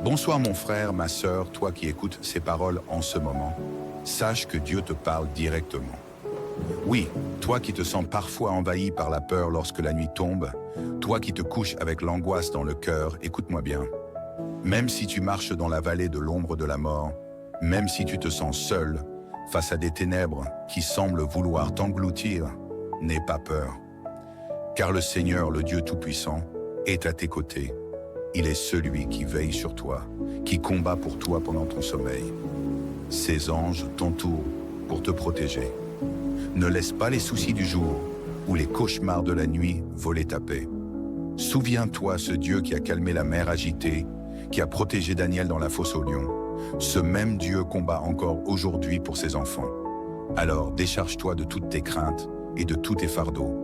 Bonsoir mon frère, ma sœur, toi qui écoutes ces paroles en ce moment. Sache que Dieu te parle directement. Oui, toi qui te sens parfois envahi par la peur lorsque la nuit tombe, toi qui te couches avec l'angoisse dans le cœur, écoute-moi bien. Même si tu marches dans la vallée de l'ombre de la mort, même si tu te sens seul, face à des ténèbres qui semblent vouloir t'engloutir, n'aie pas peur. Car le Seigneur, le Dieu Tout-Puissant, est à tes côtés. Il est celui qui veille sur toi, qui combat pour toi pendant ton sommeil. Ses anges t'entourent pour te protéger. Ne laisse pas les soucis du jour ou les cauchemars de la nuit voler ta paix. Souviens-toi ce Dieu qui a calmé la mer agitée, qui a protégé Daniel dans la fosse aux lions. Ce même Dieu combat encore aujourd'hui pour ses enfants. Alors décharge-toi de toutes tes craintes et de tous tes fardeaux.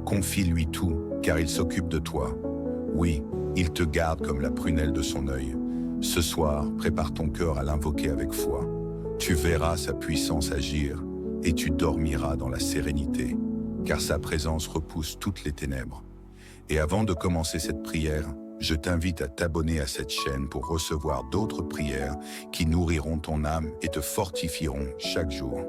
Confie-lui tout, car il s'occupe de toi. Oui, il te garde comme la prunelle de son œil. Ce soir, prépare ton cœur à l'invoquer avec foi. Tu verras sa puissance agir et tu dormiras dans la sérénité, car sa présence repousse toutes les ténèbres. Et avant de commencer cette prière, je t'invite à t'abonner à cette chaîne pour recevoir d'autres prières qui nourriront ton âme et te fortifieront chaque jour.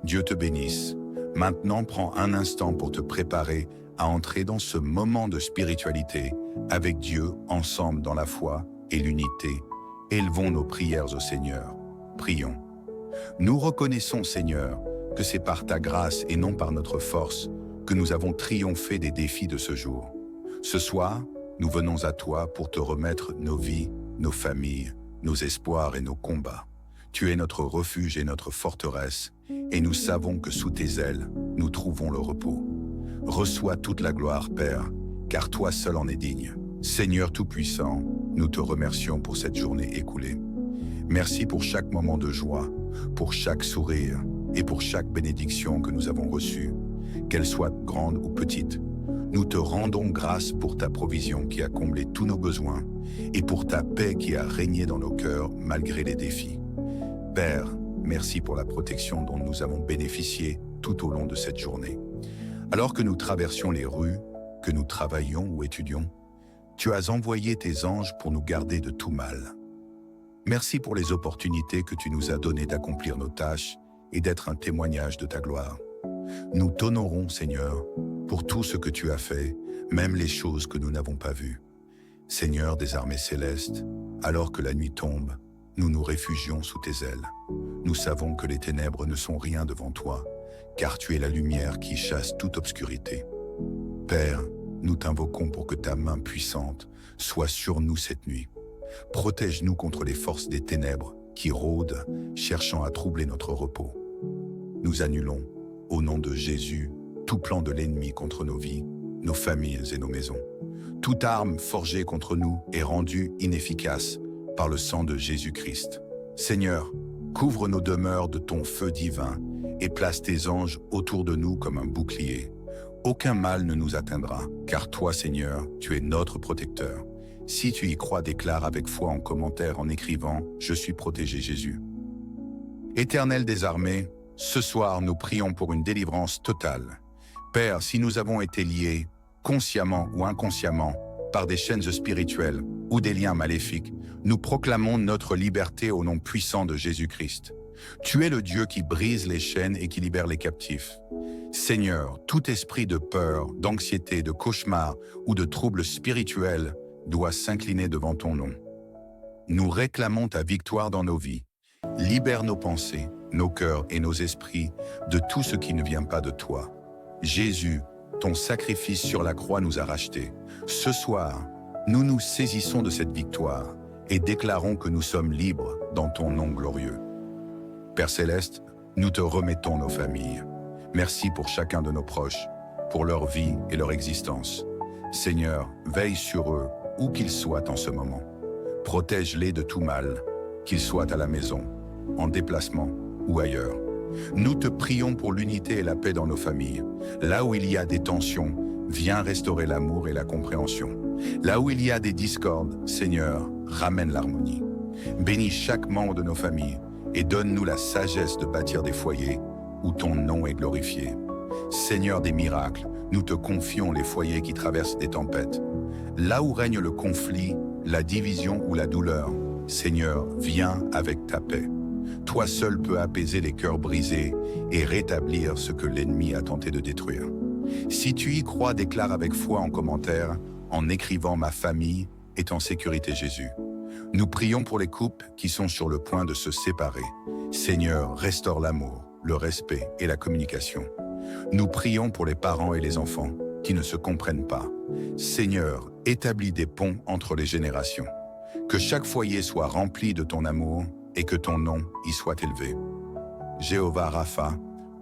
Dieu te bénisse. Maintenant, prends un instant pour te préparer à entrer dans ce moment de spiritualité avec Dieu ensemble dans la foi et l'unité. Élevons nos prières au Seigneur. Prions. Nous reconnaissons, Seigneur, que c'est par ta grâce et non par notre force que nous avons triomphé des défis de ce jour. Ce soir, nous venons à toi pour te remettre nos vies, nos familles, nos espoirs et nos combats. Tu es notre refuge et notre forteresse, et nous savons que sous tes ailes, nous trouvons le repos. Reçois toute la gloire, Père, car toi seul en es digne. Seigneur Tout-Puissant, nous te remercions pour cette journée écoulée. Merci pour chaque moment de joie, pour chaque sourire et pour chaque bénédiction que nous avons reçue, qu'elle soit grande ou petite. Nous te rendons grâce pour ta provision qui a comblé tous nos besoins et pour ta paix qui a régné dans nos cœurs malgré les défis. Père, merci pour la protection dont nous avons bénéficié tout au long de cette journée. Alors que nous traversions les rues, que nous travaillions ou étudions, tu as envoyé tes anges pour nous garder de tout mal. Merci pour les opportunités que tu nous as données d'accomplir nos tâches et d'être un témoignage de ta gloire. Nous t'honorons, Seigneur, pour tout ce que tu as fait, même les choses que nous n'avons pas vues. Seigneur des armées célestes, alors que la nuit tombe, nous nous réfugions sous tes ailes. Nous savons que les ténèbres ne sont rien devant toi, car tu es la lumière qui chasse toute obscurité. Père, nous t'invoquons pour que ta main puissante soit sur nous cette nuit. Protège-nous contre les forces des ténèbres qui rôdent, cherchant à troubler notre repos. Nous annulons, au nom de Jésus, tout plan de l'ennemi contre nos vies, nos familles et nos maisons. Toute arme forgée contre nous est rendue inefficace par le sang de Jésus-Christ. Seigneur, couvre nos demeures de ton feu divin et place tes anges autour de nous comme un bouclier. Aucun mal ne nous atteindra, car toi, Seigneur, tu es notre protecteur. Si tu y crois, déclare avec foi en commentaire en écrivant « Je suis protégé Jésus ». Éternel des armées, ce soir nous prions pour une délivrance totale. Père, si nous avons été liés, consciemment ou inconsciemment, par des chaînes spirituelles ou des liens maléfiques, nous proclamons notre liberté au nom puissant de Jésus-Christ. Tu es le Dieu qui brise les chaînes et qui libère les captifs. Seigneur, tout esprit de peur, d'anxiété, de cauchemar ou de troubles spirituels doit s'incliner devant ton nom. Nous réclamons ta victoire dans nos vies. Libère nos pensées, nos cœurs et nos esprits de tout ce qui ne vient pas de toi. Jésus, ton sacrifice sur la croix nous a rachetés. Ce soir, nous nous saisissons de cette victoire et déclarons que nous sommes libres dans ton nom glorieux. Père Céleste, nous te remettons nos familles. Merci pour chacun de nos proches, pour leur vie et leur existence. Seigneur, veille sur eux, où qu'ils soient en ce moment. Protège-les de tout mal, qu'ils soient à la maison, en déplacement ou ailleurs. Nous te prions pour l'unité et la paix dans nos familles. Là où il y a des tensions, viens restaurer l'amour et la compréhension. Là où il y a des discordes, Seigneur, ramène l'harmonie. Bénis chaque membre de nos familles et donne-nous la sagesse de bâtir des foyers où ton nom est glorifié. Seigneur des miracles, nous te confions les foyers qui traversent des tempêtes. Là où règne le conflit, la division ou la douleur, Seigneur, viens avec ta paix. Toi seul peux apaiser les cœurs brisés et rétablir ce que l'ennemi a tenté de détruire. Si tu y crois, déclare avec foi en commentaire, en écrivant « Ma famille est en sécurité Jésus ». Nous prions pour les couples qui sont sur le point de se séparer. Seigneur, restaure l'amour, le respect et la communication. Nous prions pour les parents et les enfants qui ne se comprennent pas. Seigneur, établis des ponts entre les générations. Que chaque foyer soit rempli de ton amour et que ton nom y soit élevé. Jéhovah Rapha,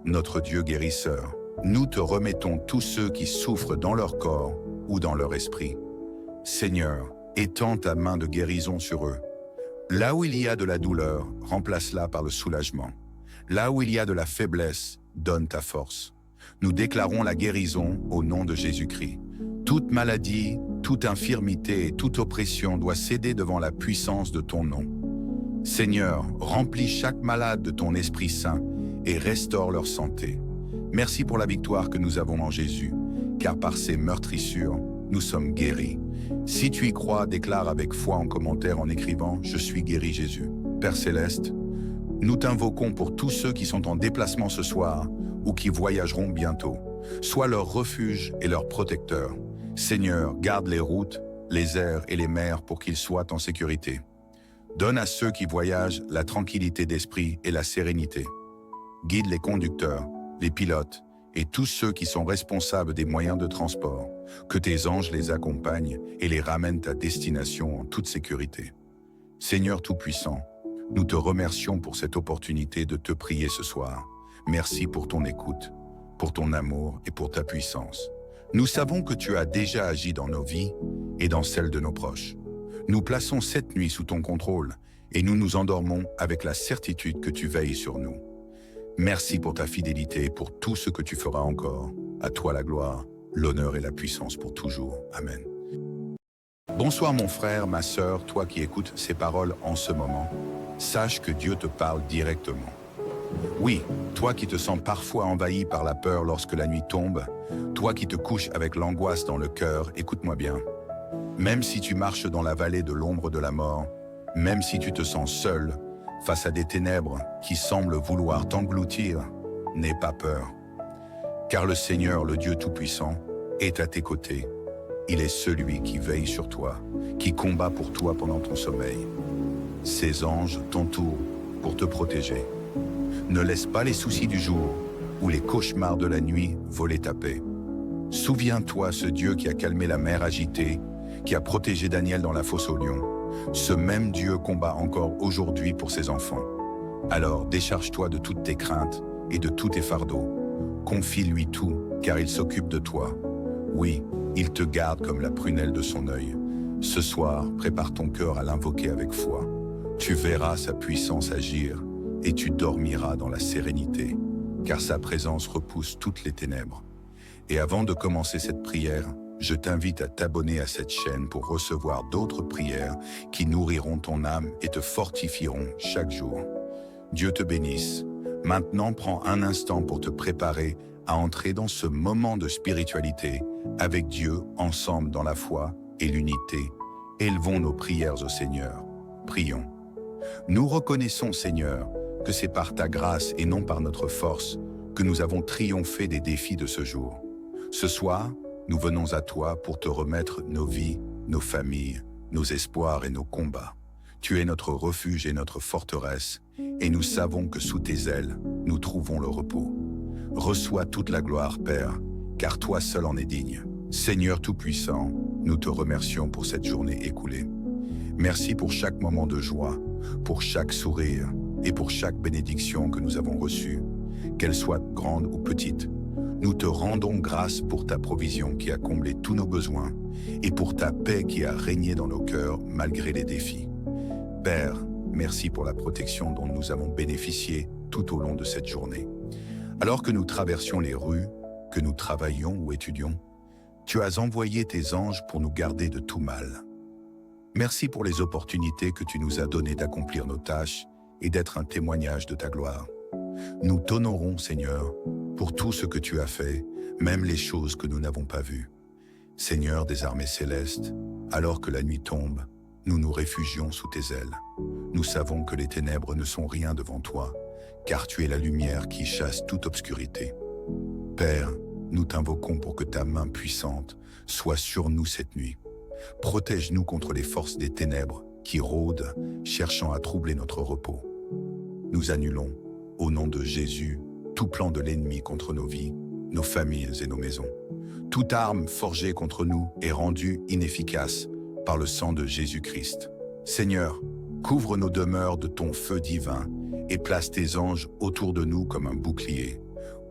notre Dieu guérisseur, nous te remettons tous ceux qui souffrent dans leur corps ou dans leur esprit. Seigneur, étends ta main de guérison sur eux. Là où il y a de la douleur, remplace-la par le soulagement. Là où il y a de la faiblesse, donne ta force. Nous déclarons la guérison au nom de Jésus-Christ. Toute maladie, toute infirmité et toute oppression doit céder devant la puissance de ton nom. Seigneur, remplis chaque malade de ton Esprit Saint et restaure leur santé. Merci pour la victoire que nous avons en Jésus, car par ses meurtrissures, nous sommes guéris. Si tu y crois, déclare avec foi en commentaire en écrivant « Je suis guéri Jésus ». Père Céleste, nous t'invoquons pour tous ceux qui sont en déplacement ce soir ou qui voyageront bientôt. Sois leur refuge et leur protecteur. Seigneur, garde les routes, les airs et les mers pour qu'ils soient en sécurité. Donne à ceux qui voyagent la tranquillité d'esprit et la sérénité. Guide les conducteurs, les pilotes et tous ceux qui sont responsables des moyens de transport. Que tes anges les accompagnent et les ramènent à destination en toute sécurité. Seigneur Tout-Puissant, nous te remercions pour cette opportunité de te prier ce soir. Merci pour ton écoute, pour ton amour et pour ta puissance. Nous savons que tu as déjà agi dans nos vies et dans celles de nos proches. Nous plaçons cette nuit sous ton contrôle et nous nous endormons avec la certitude que tu veilles sur nous. Merci pour ta fidélité et pour tout ce que tu feras encore. À toi la gloire, l'honneur et la puissance pour toujours. Amen. Bonsoir mon frère, ma sœur, toi qui écoutes ces paroles en ce moment. Sache que Dieu te parle directement. Oui, toi qui te sens parfois envahi par la peur lorsque la nuit tombe, toi qui te couches avec l'angoisse dans le cœur, écoute-moi bien. Même si tu marches dans la vallée de l'ombre de la mort, même si tu te sens seul, face à des ténèbres qui semblent vouloir t'engloutir, n'aie pas peur. Car le Seigneur, le Dieu Tout-Puissant, est à tes côtés. Il est celui qui veille sur toi, qui combat pour toi pendant ton sommeil. Ses anges t'entourent pour te protéger. Ne laisse pas les soucis du jour ou les cauchemars de la nuit voler ta paix. Souviens-toi ce Dieu qui a calmé la mer agitée, qui a protégé Daniel dans la fosse aux lions. Ce même Dieu combat encore aujourd'hui pour ses enfants. Alors décharge-toi de toutes tes craintes et de tous tes fardeaux. Confie-lui tout, car il s'occupe de toi. Oui, il te garde comme la prunelle de son œil. Ce soir, prépare ton cœur à l'invoquer avec foi. Tu verras sa puissance agir et tu dormiras dans la sérénité, car sa présence repousse toutes les ténèbres. Et avant de commencer cette prière, je t'invite à t'abonner à cette chaîne pour recevoir d'autres prières qui nourriront ton âme et te fortifieront chaque jour. Dieu te bénisse. Maintenant, prends un instant pour te préparer à entrer dans ce moment de spiritualité avec Dieu ensemble dans la foi et l'unité. Élevons nos prières au Seigneur. Prions. Nous reconnaissons, Seigneur, que c'est par ta grâce et non par notre force que nous avons triomphé des défis de ce jour. Ce soir, nous venons à toi pour te remettre nos vies, nos familles, nos espoirs et nos combats. Tu es notre refuge et notre forteresse, et nous savons que sous tes ailes, nous trouvons le repos. Reçois toute la gloire, Père, car toi seul en es digne. Seigneur Tout-Puissant, nous te remercions pour cette journée écoulée. Merci pour chaque moment de joie, pour chaque sourire et pour chaque bénédiction que nous avons reçue, qu'elle soit grande ou petite. Nous te rendons grâce pour ta provision qui a comblé tous nos besoins et pour ta paix qui a régné dans nos cœurs malgré les défis. Père, merci pour la protection dont nous avons bénéficié tout au long de cette journée. Alors que nous traversions les rues, que nous travaillions ou étudions, tu as envoyé tes anges pour nous garder de tout mal. Merci pour les opportunités que tu nous as données d'accomplir nos tâches et d'être un témoignage de ta gloire. Nous t'honorons, Seigneur, pour tout ce que tu as fait, même les choses que nous n'avons pas vues. Seigneur des armées célestes, alors que la nuit tombe, nous nous réfugions sous tes ailes. Nous savons que les ténèbres ne sont rien devant toi, car tu es la lumière qui chasse toute obscurité. Père, nous t'invoquons pour que ta main puissante soit sur nous cette nuit. Protège-nous contre les forces des ténèbres qui rôdent, cherchant à troubler notre repos. Nous annulons, au nom de Jésus, tout plan de l'ennemi contre nos vies, nos familles et nos maisons. Toute arme forgée contre nous est rendue inefficace par le sang de Jésus-Christ. Seigneur, couvre nos demeures de ton feu divin et place tes anges autour de nous comme un bouclier.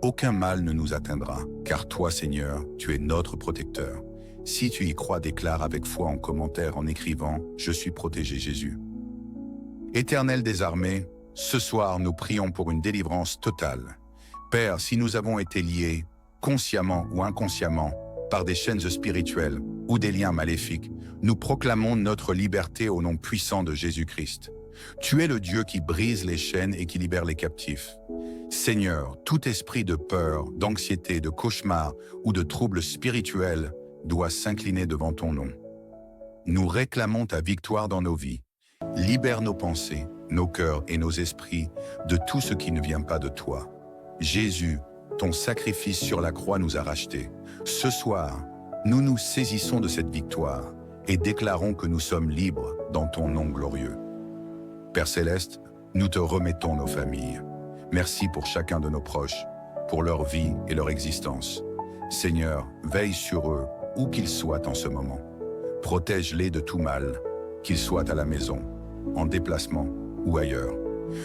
Aucun mal ne nous atteindra, car toi, Seigneur, tu es notre protecteur. Si tu y crois, déclare avec foi en commentaire en écrivant « Je suis protégé Jésus ». Éternel des armées, ce soir nous prions pour une délivrance totale. Père, si nous avons été liés, consciemment ou inconsciemment, par des chaînes spirituelles ou des liens maléfiques, nous proclamons notre liberté au nom puissant de Jésus-Christ. Tu es le Dieu qui brise les chaînes et qui libère les captifs. Seigneur, tout esprit de peur, d'anxiété, de cauchemar ou de troubles spirituels doit s'incliner devant ton nom. Nous réclamons ta victoire dans nos vies. Libère nos pensées, nos cœurs et nos esprits de tout ce qui ne vient pas de toi. Jésus, ton sacrifice sur la croix nous a rachetés. Ce soir, nous nous saisissons de cette victoire et déclarons que nous sommes libres dans ton nom glorieux. Père Céleste, nous te remettons nos familles. Merci pour chacun de nos proches, pour leur vie et leur existence. Seigneur, veille sur eux, où qu'ils soient en ce moment. Protège-les de tout mal, qu'ils soient à la maison, en déplacement ou ailleurs.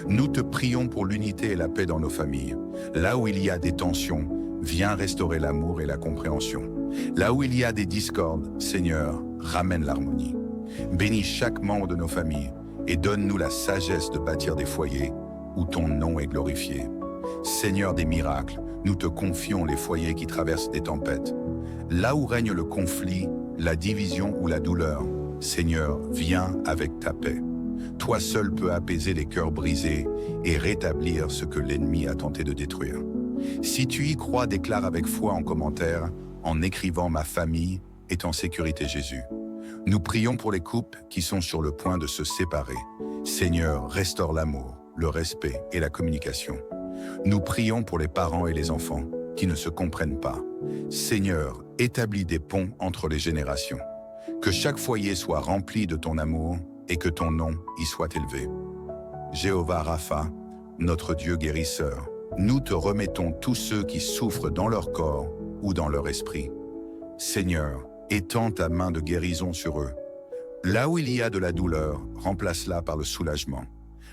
Nous te prions pour l'unité et la paix dans nos familles. Là où il y a des tensions, viens restaurer l'amour et la compréhension. Là où il y a des discordes, Seigneur, ramène l'harmonie. Bénis chaque membre de nos familles et donne-nous la sagesse de bâtir des foyers où ton nom est glorifié. Seigneur des miracles, nous te confions les foyers qui traversent des tempêtes. Là où règne le conflit, la division ou la douleur, Seigneur, viens avec ta paix. Toi seul peux apaiser les cœurs brisés et rétablir ce que l'ennemi a tenté de détruire. Si tu y crois, déclare avec foi en commentaire, en écrivant « Ma famille est en sécurité Jésus ». Nous prions pour les couples qui sont sur le point de se séparer. Seigneur, restaure l'amour, le respect et la communication. Nous prions pour les parents et les enfants qui ne se comprennent pas. Seigneur, établis des ponts entre les générations. Que chaque foyer soit rempli de ton amour et que ton nom y soit élevé. Jéhovah Rapha, notre Dieu guérisseur, nous te remettons tous ceux qui souffrent dans leur corps ou dans leur esprit. Seigneur, étends ta main de guérison sur eux. Là où il y a de la douleur, remplace-la par le soulagement.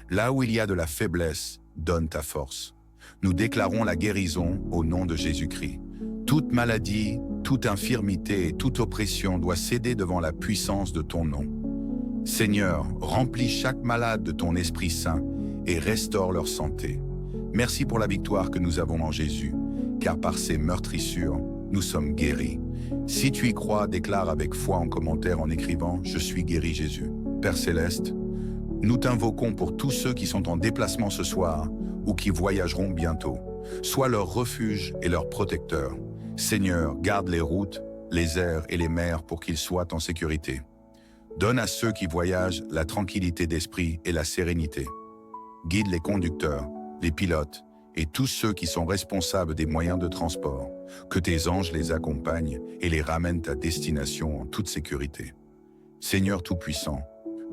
Là où il y a de la faiblesse, donne ta force. Nous déclarons la guérison au nom de Jésus-Christ. Toute maladie, toute infirmité et toute oppression doit céder devant la puissance de ton nom. Seigneur, remplis chaque malade de ton Esprit Saint et restaure leur santé. Merci pour la victoire que nous avons en Jésus, car par ses meurtrissures, nous sommes guéris. Si tu y crois, déclare avec foi en commentaire en écrivant « Je suis guéri Jésus ». Père Céleste, nous t'invoquons pour tous ceux qui sont en déplacement ce soir ou qui voyageront bientôt. Sois leur refuge et leur protecteur. Seigneur, garde les routes, les airs et les mers pour qu'ils soient en sécurité. Donne à ceux qui voyagent la tranquillité d'esprit et la sérénité. Guide les conducteurs, les pilotes et tous ceux qui sont responsables des moyens de transport. Que tes anges les accompagnent et les ramènent à destination en toute sécurité. Seigneur Tout-Puissant,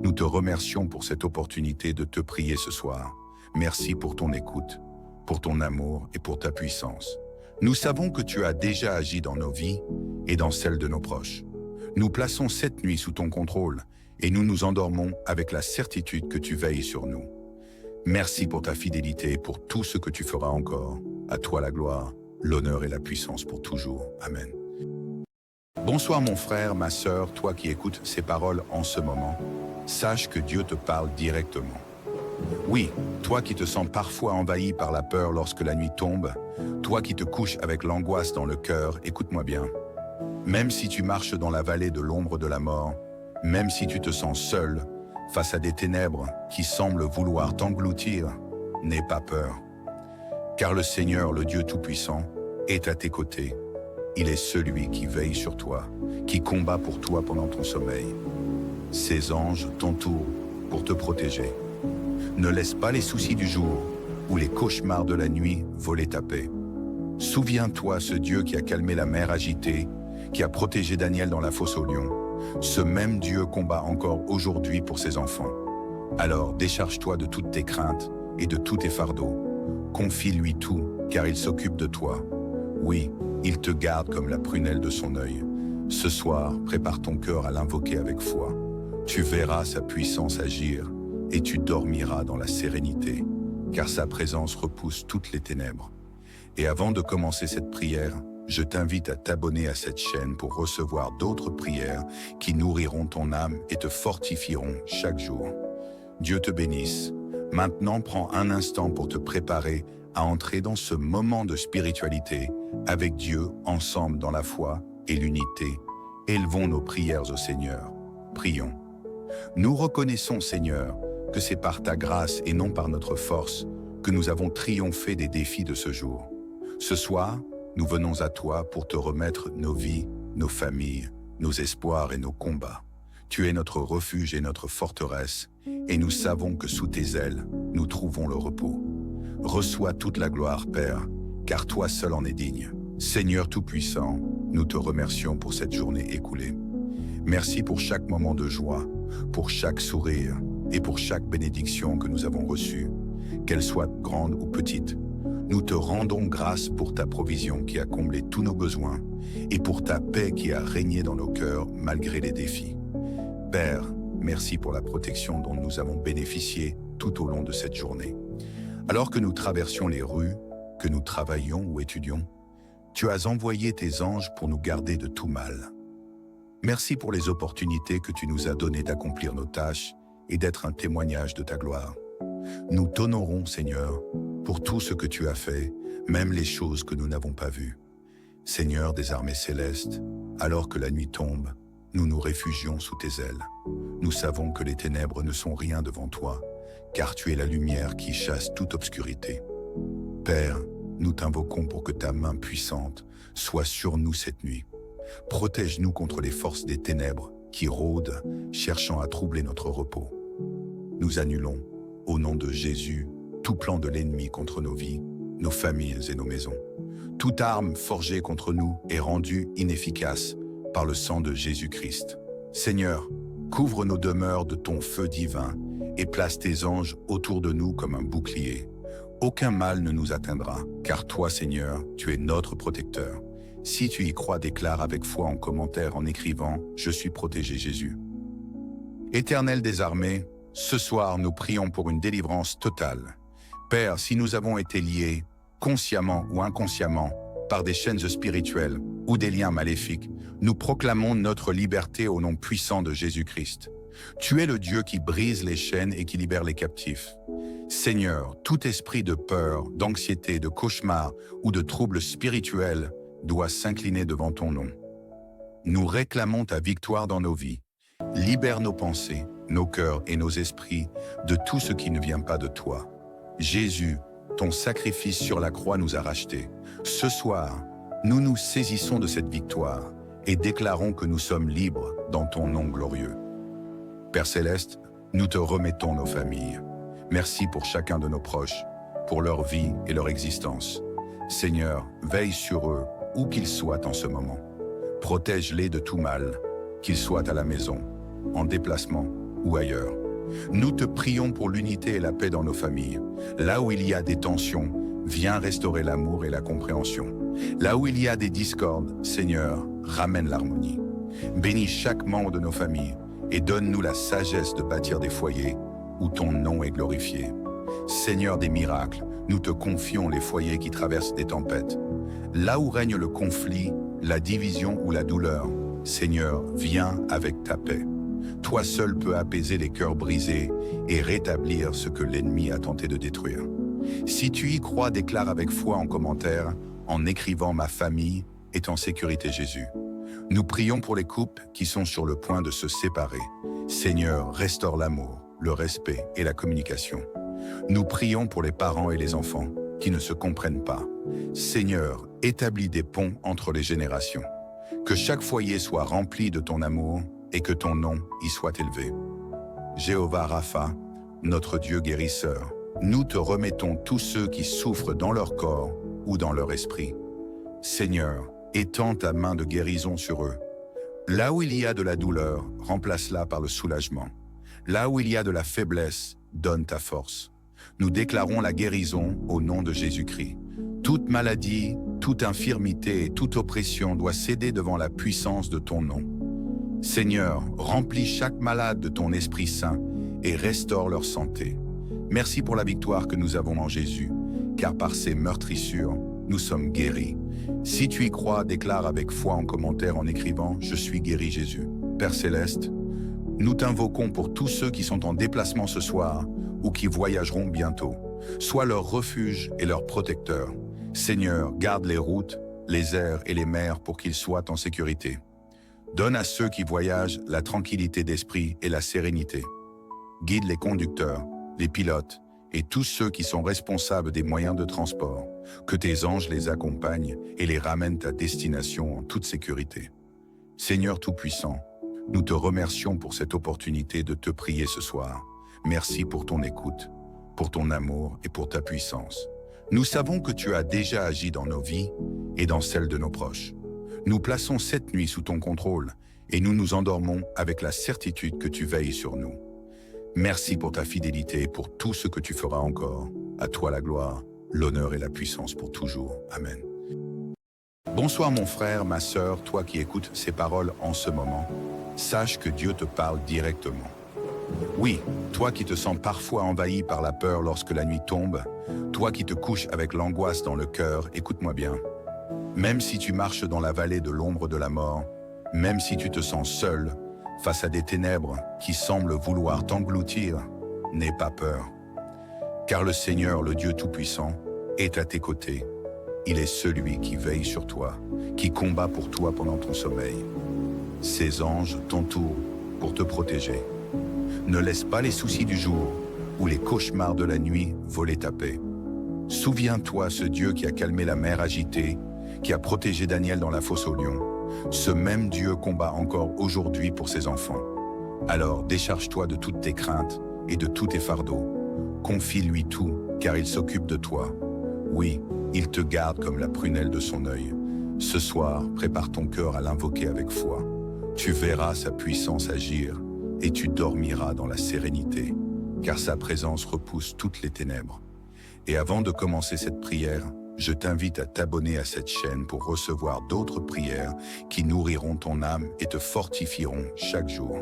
nous te remercions pour cette opportunité de te prier ce soir. Merci pour ton écoute, pour ton amour et pour ta puissance. Nous savons que tu as déjà agi dans nos vies et dans celles de nos proches. Nous plaçons cette nuit sous ton contrôle et nous nous endormons avec la certitude que tu veilles sur nous. Merci pour ta fidélité et pour tout ce que tu feras encore. À toi la gloire, l'honneur et la puissance pour toujours. Amen. Bonsoir mon frère, ma sœur, toi qui écoutes ces paroles en ce moment. Sache que Dieu te parle directement. Oui, toi qui te sens parfois envahi par la peur lorsque la nuit tombe, toi qui te couches avec l'angoisse dans le cœur, écoute-moi bien. Même si tu marches dans la vallée de l'ombre de la mort, même si tu te sens seul, face à des ténèbres qui semblent vouloir t'engloutir, n'aie pas peur. Car le Seigneur, le Dieu Tout-Puissant, est à tes côtés. Il est celui qui veille sur toi, qui combat pour toi pendant ton sommeil. Ces anges t'entourent pour te protéger. Ne laisse pas les soucis du jour ou les cauchemars de la nuit voler ta paix. Souviens-toi ce Dieu qui a calmé la mer agitée, qui a protégé Daniel dans la fosse aux lions. Ce même Dieu combat encore aujourd'hui pour ses enfants. Alors décharge-toi de toutes tes craintes et de tous tes fardeaux. Confie-lui tout, car il s'occupe de toi. Oui, il te garde comme la prunelle de son œil. Ce soir, prépare ton cœur à l'invoquer avec foi. Tu verras sa puissance agir et tu dormiras dans la sérénité, car sa présence repousse toutes les ténèbres. Et avant de commencer cette prière, je t'invite à t'abonner à cette chaîne pour recevoir d'autres prières qui nourriront ton âme et te fortifieront chaque jour. Dieu te bénisse. Maintenant, prends un instant pour te préparer à entrer dans ce moment de spiritualité avec Dieu ensemble dans la foi et l'unité. Élevons nos prières au Seigneur. Prions. Nous reconnaissons, Seigneur, que c'est par ta grâce et non par notre force que nous avons triomphé des défis de ce jour. Ce soir, nous venons à toi pour te remettre nos vies, nos familles, nos espoirs et nos combats. Tu es notre refuge et notre forteresse, et nous savons que sous tes ailes, nous trouvons le repos. Reçois toute la gloire, Père, car toi seul en es digne. Seigneur Tout-Puissant, nous te remercions pour cette journée écoulée. Merci pour chaque moment de joie, pour chaque sourire et pour chaque bénédiction que nous avons reçue, qu'elle soit grande ou petite. Nous te rendons grâce pour ta provision qui a comblé tous nos besoins et pour ta paix qui a régné dans nos cœurs malgré les défis. Père, merci pour la protection dont nous avons bénéficié tout au long de cette journée. Alors que nous traversions les rues, que nous travaillions ou étudions, tu as envoyé tes anges pour nous garder de tout mal. Merci pour les opportunités que tu nous as données d'accomplir nos tâches et d'être un témoignage de ta gloire. Nous t'honorons, Seigneur, pour tout ce que tu as fait, même les choses que nous n'avons pas vues. Seigneur des armées célestes, alors que la nuit tombe, nous nous réfugions sous tes ailes. Nous savons que les ténèbres ne sont rien devant toi, car tu es la lumière qui chasse toute obscurité. Père, nous t'invoquons pour que ta main puissante soit sur nous cette nuit. Protège-nous contre les forces des ténèbres qui rôdent, cherchant à troubler notre repos. Nous annulons, au nom de Jésus, tout plan de l'ennemi contre nos vies, nos familles et nos maisons. Toute arme forgée contre nous est rendue inefficace par le sang de Jésus-Christ. Seigneur, couvre nos demeures de ton feu divin et place tes anges autour de nous comme un bouclier. Aucun mal ne nous atteindra, car toi, Seigneur, tu es notre protecteur. Si tu y crois, déclare avec foi en commentaire en écrivant « Je suis protégé Jésus ». Éternel des armées, ce soir nous prions pour une délivrance totale. Père, si nous avons été liés, consciemment ou inconsciemment, par des chaînes spirituelles ou des liens maléfiques, nous proclamons notre liberté au nom puissant de Jésus-Christ. Tu es le Dieu qui brise les chaînes et qui libère les captifs. Seigneur, tout esprit de peur, d'anxiété, de cauchemar ou de troubles spirituels doit s'incliner devant ton nom. Nous réclamons ta victoire dans nos vies. Libère nos pensées, nos cœurs et nos esprits de tout ce qui ne vient pas de toi. Jésus, ton sacrifice sur la croix nous a rachetés. Ce soir, nous nous saisissons de cette victoire et déclarons que nous sommes libres dans ton nom glorieux. Père Céleste, nous te remettons nos familles. Merci pour chacun de nos proches, pour leur vie et leur existence. Seigneur, veille sur eux, où qu'ils soient en ce moment. Protège-les de tout mal, qu'ils soient à la maison, en déplacement ou ailleurs. Nous te prions pour l'unité et la paix dans nos familles. Là où il y a des tensions, viens restaurer l'amour et la compréhension. Là où il y a des discordes, Seigneur, ramène l'harmonie. Bénis chaque membre de nos familles et donne-nous la sagesse de bâtir des foyers où ton nom est glorifié. Seigneur des miracles, nous te confions les foyers qui traversent des tempêtes. Là où règne le conflit, la division ou la douleur, Seigneur, viens avec ta paix. Toi seul peux apaiser les cœurs brisés et rétablir ce que l'ennemi a tenté de détruire. Si tu y crois, déclare avec foi en commentaire, en écrivant « Ma famille est en sécurité Jésus ». Nous prions pour les couples qui sont sur le point de se séparer. Seigneur, restaure l'amour, le respect et la communication. Nous prions pour les parents et les enfants qui ne se comprennent pas. Seigneur, établis des ponts entre les générations. Que chaque foyer soit rempli de ton amour et que ton nom y soit élevé. Jéhovah Rapha, notre Dieu guérisseur, nous te remettons tous ceux qui souffrent dans leur corps ou dans leur esprit. Seigneur, étends ta main de guérison sur eux. Là où il y a de la douleur, remplace-la par le soulagement. Là où il y a de la faiblesse, donne ta force. Nous déclarons la guérison au nom de Jésus-Christ. Toute maladie, toute infirmité et toute oppression doit céder devant la puissance de ton nom. Seigneur, remplis chaque malade de ton Esprit Saint et restaure leur santé. Merci pour la victoire que nous avons en Jésus, car par ses meurtrissures, nous sommes guéris. Si tu y crois, déclare avec foi en commentaire en écrivant « Je suis guéri Jésus ». Père Céleste, nous t'invoquons pour tous ceux qui sont en déplacement ce soir ou qui voyageront bientôt. Sois leur refuge et leur protecteur. Seigneur, garde les routes, les airs et les mers pour qu'ils soient en sécurité. Donne à ceux qui voyagent la tranquillité d'esprit et la sérénité. Guide les conducteurs, les pilotes et tous ceux qui sont responsables des moyens de transport. Que tes anges les accompagnent et les ramènent à destination en toute sécurité. Seigneur Tout-Puissant, nous te remercions pour cette opportunité de te prier ce soir. Merci pour ton écoute, pour ton amour et pour ta puissance. Nous savons que tu as déjà agi dans nos vies et dans celles de nos proches. Nous plaçons cette nuit sous ton contrôle et nous nous endormons avec la certitude que tu veilles sur nous. Merci pour ta fidélité et pour tout ce que tu feras encore. À toi la gloire, l'honneur et la puissance pour toujours. Amen. Bonsoir mon frère, ma sœur, toi qui écoutes ces paroles en ce moment. Sache que Dieu te parle directement. Oui, toi qui te sens parfois envahi par la peur lorsque la nuit tombe, toi qui te couches avec l'angoisse dans le cœur, écoute-moi bien. Même si tu marches dans la vallée de l'ombre de la mort, même si tu te sens seul, face à des ténèbres qui semblent vouloir t'engloutir, n'aie pas peur. Car le Seigneur, le Dieu Tout-Puissant, est à tes côtés. Il est celui qui veille sur toi, qui combat pour toi pendant ton sommeil. Ses anges t'entourent pour te protéger. Ne laisse pas les soucis du jour ou les cauchemars de la nuit voler ta paix. Souviens-toi ce Dieu qui a calmé la mer agitée, qui a protégé Daniel dans la fosse aux lions. Ce même Dieu combat encore aujourd'hui pour ses enfants. Alors décharge-toi de toutes tes craintes et de tous tes fardeaux. Confie-lui tout, car il s'occupe de toi. Oui, il te garde comme la prunelle de son œil. Ce soir, prépare ton cœur à l'invoquer avec foi. Tu verras sa puissance agir et tu dormiras dans la sérénité, car sa présence repousse toutes les ténèbres. Et avant de commencer cette prière, je t'invite à t'abonner à cette chaîne pour recevoir d'autres prières qui nourriront ton âme et te fortifieront chaque jour.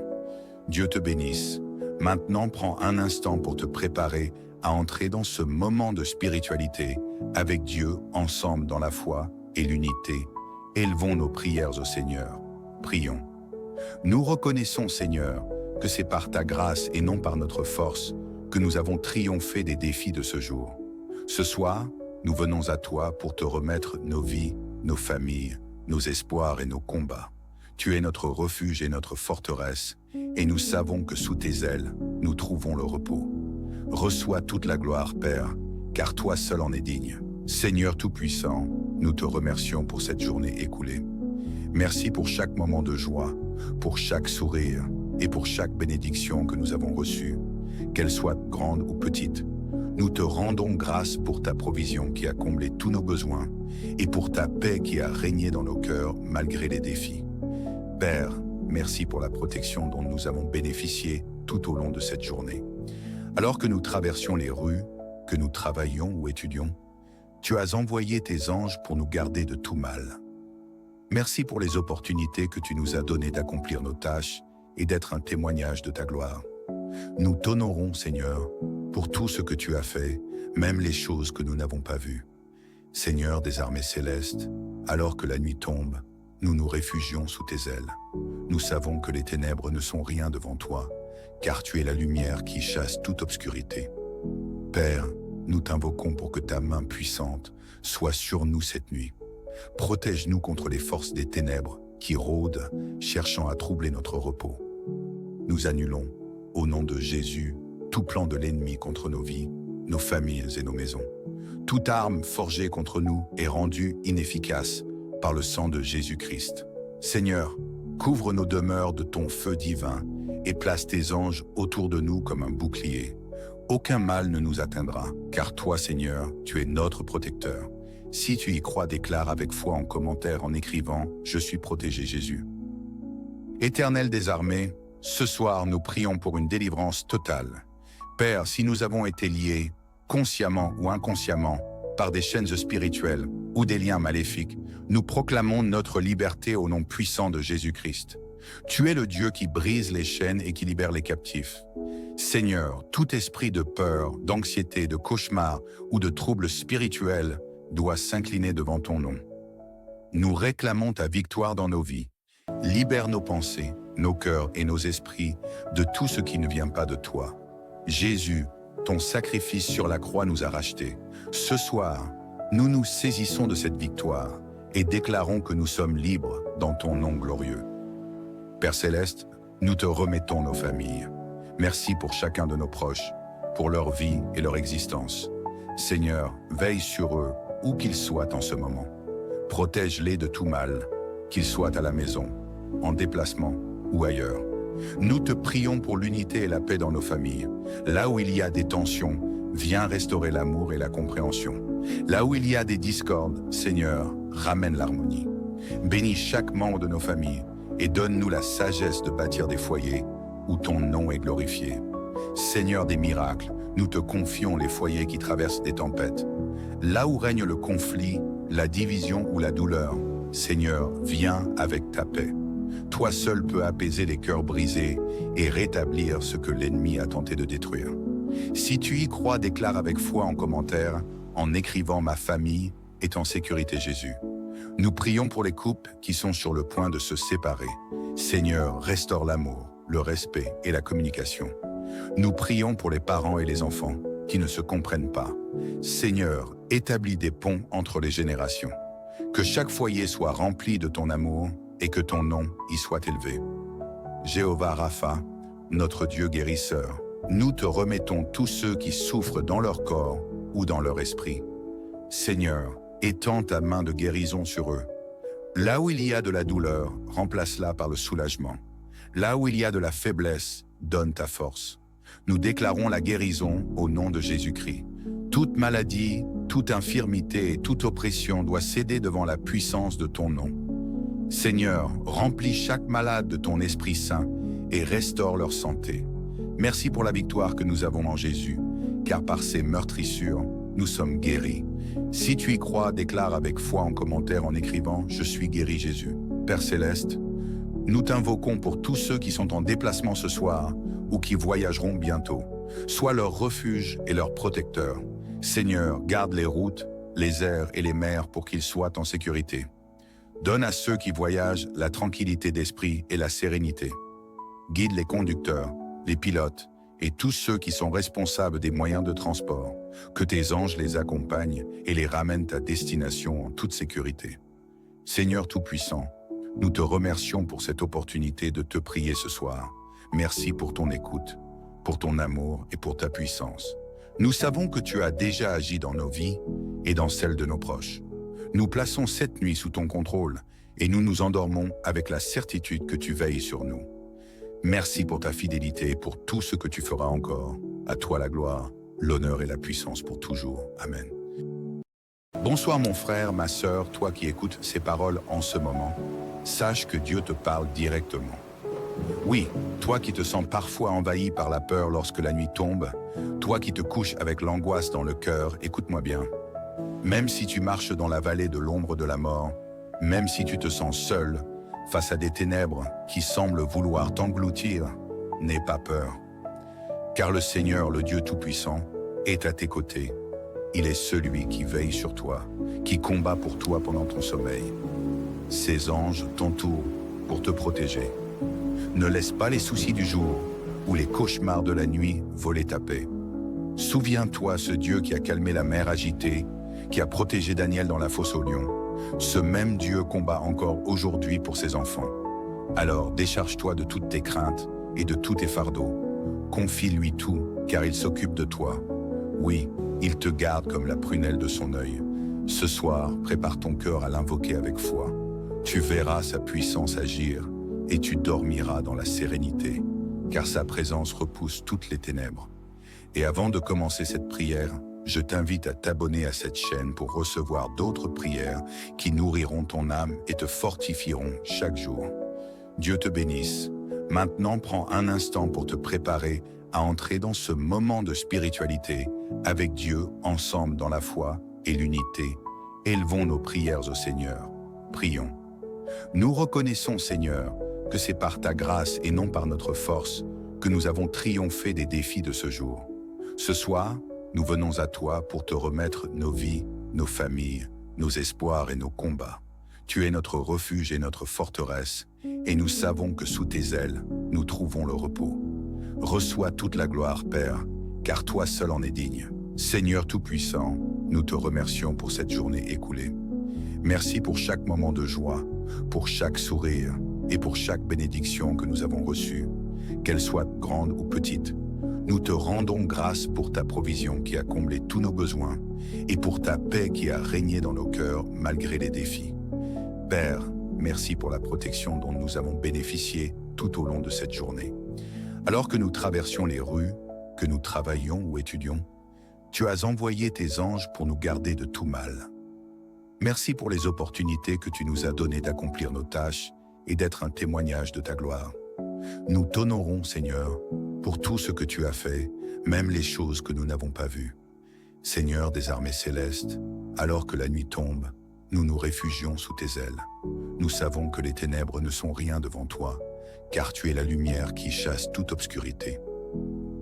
Dieu te bénisse. Maintenant, prends un instant pour te préparer à entrer dans ce moment de spiritualité avec Dieu ensemble dans la foi et l'unité. Élevons nos prières au Seigneur. Prions. Nous reconnaissons, Seigneur, que c'est par ta grâce et non par notre force que nous avons triomphé des défis de ce jour. Ce soir, nous venons à toi pour te remettre nos vies, nos familles, nos espoirs et nos combats. Tu es notre refuge et notre forteresse, et nous savons que sous tes ailes, nous trouvons le repos. Reçois toute la gloire, Père, car toi seul en es digne. Seigneur Tout-Puissant, nous te remercions pour cette journée écoulée. Merci pour chaque moment de joie, pour chaque sourire et pour chaque bénédiction que nous avons reçue, qu'elle soit grande ou petite. Nous te rendons grâce pour ta provision qui a comblé tous nos besoins et pour ta paix qui a régné dans nos cœurs malgré les défis. Père, merci pour la protection dont nous avons bénéficié tout au long de cette journée. Alors que nous traversions les rues, que nous travaillions ou étudions, tu as envoyé tes anges pour nous garder de tout mal. Merci pour les opportunités que tu nous as données d'accomplir nos tâches et d'être un témoignage de ta gloire. Nous t'honorons, Seigneur, pour tout ce que tu as fait, même les choses que nous n'avons pas vues. Seigneur des armées célestes, alors que la nuit tombe, nous nous réfugions sous tes ailes. Nous savons que les ténèbres ne sont rien devant toi, car tu es la lumière qui chasse toute obscurité. Père, nous t'invoquons pour que ta main puissante soit sur nous cette nuit. Protège-nous contre les forces des ténèbres qui rôdent, cherchant à troubler notre repos. Nous annulons, au nom de Jésus, tout plan de l'ennemi contre nos vies, nos familles et nos maisons. Toute arme forgée contre nous est rendue inefficace par le sang de Jésus-Christ. Seigneur, Couvre nos demeures de ton feu divin et place tes anges autour de nous comme un bouclier. Aucun mal ne nous atteindra, car toi, Seigneur, tu es notre protecteur. Si tu y crois, déclare avec foi en commentaire en écrivant « Je suis protégé, Jésus ». Éternel des armées, ce soir nous prions pour une délivrance totale. Père, si nous avons été liés, consciemment ou inconsciemment, par des chaînes spirituelles ou des liens maléfiques, nous proclamons notre liberté au nom puissant de Jésus-Christ. Tu es le Dieu qui brise les chaînes et qui libère les captifs. Seigneur, tout esprit de peur, d'anxiété, de cauchemar ou de troubles spirituels doit s'incliner devant ton nom. Nous réclamons ta victoire dans nos vies. Libère nos pensées, nos cœurs et nos esprits de tout ce qui ne vient pas de toi. Jésus, ton sacrifice sur la croix nous a rachetés. Ce soir, nous nous saisissons de cette victoire et déclarons que nous sommes libres dans ton nom glorieux. Père Céleste, nous te remettons nos familles. Merci pour chacun de nos proches, pour leur vie et leur existence. Seigneur, veille sur eux, où qu'ils soient en ce moment. Protège-les de tout mal, qu'ils soient à la maison, en déplacement ou ailleurs. Nous te prions pour l'unité et la paix dans nos familles. Là où il y a des tensions, viens restaurer l'amour et la compréhension. Là où il y a des discordes, Seigneur, ramène l'harmonie. Bénis chaque membre de nos familles et donne-nous la sagesse de bâtir des foyers où ton nom est glorifié. Seigneur des miracles, nous te confions les foyers qui traversent des tempêtes. Là où règne le conflit, la division ou la douleur, Seigneur, viens avec ta paix. Toi seul peux apaiser les cœurs brisés et rétablir ce que l'ennemi a tenté de détruire. Si tu y crois, déclare avec foi en commentaire, en écrivant « Ma famille est en sécurité, Jésus ». Nous prions pour les couples qui sont sur le point de se séparer. Seigneur, restaure l'amour, le respect et la communication. Nous prions pour les parents et les enfants qui ne se comprennent pas. Seigneur, établis des ponts entre les générations. Que chaque foyer soit rempli de ton amour et que ton nom y soit élevé. Jéhovah Rapha, notre Dieu guérisseur, nous te remettons tous ceux qui souffrent dans leur corps ou dans leur esprit. Seigneur, étends ta main de guérison sur eux. Là où il y a de la douleur, remplace-la par le soulagement. Là où il y a de la faiblesse, donne ta force. Nous déclarons la guérison au nom de Jésus-Christ. Toute maladie, toute infirmité et toute oppression doit céder devant la puissance de ton nom. Seigneur, remplis chaque malade de ton Esprit Saint et restaure leur santé. Merci pour la victoire que nous avons en Jésus, car par ses meurtrissures, nous sommes guéris. Si tu y crois, déclare avec foi en commentaire en écrivant « Je suis guéri Jésus ». Père Céleste, nous t'invoquons pour tous ceux qui sont en déplacement ce soir ou qui voyageront bientôt. Sois leur refuge et leur protecteur. Seigneur, garde les routes, les airs et les mers pour qu'ils soient en sécurité. Donne à ceux qui voyagent la tranquillité d'esprit et la sérénité. Guide les conducteurs, les pilotes et tous ceux qui sont responsables des moyens de transport. Que tes anges les accompagnent et les ramènent à destination en toute sécurité. Seigneur Tout-Puissant, nous te remercions pour cette opportunité de te prier ce soir. Merci pour ton écoute, pour ton amour et pour ta puissance. Nous savons que tu as déjà agi dans nos vies et dans celles de nos proches. Nous plaçons cette nuit sous ton contrôle et nous nous endormons avec la certitude que tu veilles sur nous. Merci pour ta fidélité et pour tout ce que tu feras encore. À toi la gloire, l'honneur et la puissance pour toujours. Amen. Bonsoir mon frère, ma sœur, toi qui écoutes ces paroles en ce moment. Sache que Dieu te parle directement. Oui, toi qui te sens parfois envahi par la peur lorsque la nuit tombe, toi qui te couches avec l'angoisse dans le cœur, écoute-moi bien. Même si tu marches dans la vallée de l'ombre de la mort, même si tu te sens seul, face à des ténèbres qui semblent vouloir t'engloutir, n'aie pas peur. Car le Seigneur, le Dieu Tout-Puissant, est à tes côtés. Il est celui qui veille sur toi, qui combat pour toi pendant ton sommeil. Ses anges t'entourent pour te protéger. Ne laisse pas les soucis du jour ou les cauchemars de la nuit voler ta paix. Souviens-toi ce Dieu qui a calmé la mer agitée, qui a protégé Daniel dans la fosse aux lions. Ce même Dieu combat encore aujourd'hui pour ses enfants. Alors décharge-toi de toutes tes craintes et de tous tes fardeaux. Confie-lui tout, car il s'occupe de toi. Oui, il te garde comme la prunelle de son œil. Ce soir, prépare ton cœur à l'invoquer avec foi. Tu verras sa puissance agir et tu dormiras dans la sérénité, car sa présence repousse toutes les ténèbres. Et avant de commencer cette prière, je t'invite à t'abonner à cette chaîne pour recevoir d'autres prières qui nourriront ton âme et te fortifieront chaque jour. Dieu te bénisse. Maintenant, prends un instant pour te préparer à entrer dans ce moment de spiritualité avec Dieu ensemble dans la foi et l'unité. Élevons nos prières au Seigneur. Prions. Nous reconnaissons, Seigneur, que c'est par ta grâce et non par notre force que nous avons triomphé des défis de ce jour. Ce soir, nous venons à toi pour te remettre nos vies, nos familles, nos espoirs et nos combats. Tu es notre refuge et notre forteresse, et nous savons que sous tes ailes, nous trouvons le repos. Reçois toute la gloire, Père, car toi seul en es digne. Seigneur Tout-Puissant, nous te remercions pour cette journée écoulée. Merci pour chaque moment de joie, pour chaque sourire et pour chaque bénédiction que nous avons reçue, qu'elle soit grande ou petite. Nous te rendons grâce pour ta provision qui a comblé tous nos besoins et pour ta paix qui a régné dans nos cœurs malgré les défis. Père, merci pour la protection dont nous avons bénéficié tout au long de cette journée. Alors que nous traversions les rues, que nous travaillions ou étudions, tu as envoyé tes anges pour nous garder de tout mal. Merci pour les opportunités que tu nous as données d'accomplir nos tâches et d'être un témoignage de ta gloire. Nous t'honorons, Seigneur, pour tout ce que tu as fait, même les choses que nous n'avons pas vues. Seigneur des armées célestes, alors que la nuit tombe, nous nous réfugions sous tes ailes. Nous savons que les ténèbres ne sont rien devant toi, car tu es la lumière qui chasse toute obscurité.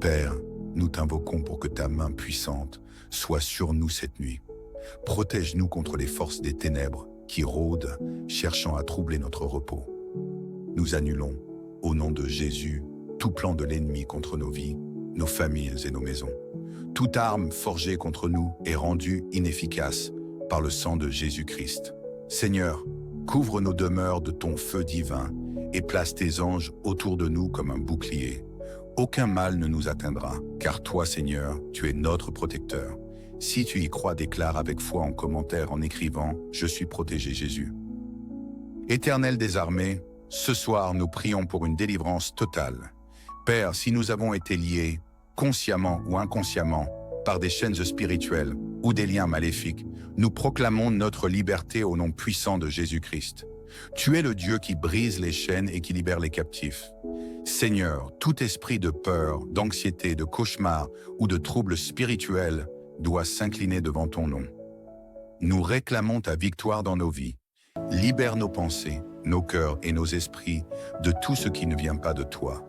Père, nous t'invoquons pour que ta main puissante soit sur nous cette nuit. Protège-nous contre les forces des ténèbres qui rôdent, cherchant à troubler notre repos. Nous annulons, au nom de Jésus, tout plan de l'ennemi contre nos vies, nos familles et nos maisons. Toute arme forgée contre nous est rendue inefficace par le sang de Jésus-Christ. Seigneur, couvre nos demeures de ton feu divin et place tes anges autour de nous comme un bouclier. Aucun mal ne nous atteindra, car toi, Seigneur, tu es notre protecteur. Si tu y crois, déclare avec foi en commentaire en écrivant « Je suis protégé, Jésus ». Éternel des armées, ce soir, nous prions pour une délivrance totale. Père, si nous avons été liés, consciemment ou inconsciemment, par des chaînes spirituelles ou des liens maléfiques, nous proclamons notre liberté au nom puissant de Jésus-Christ. Tu es le Dieu qui brise les chaînes et qui libère les captifs. Seigneur, tout esprit de peur, d'anxiété, de cauchemar ou de troubles spirituels doit s'incliner devant ton nom. Nous réclamons ta victoire dans nos vies. Libère nos pensées, nos cœurs et nos esprits de tout ce qui ne vient pas de toi.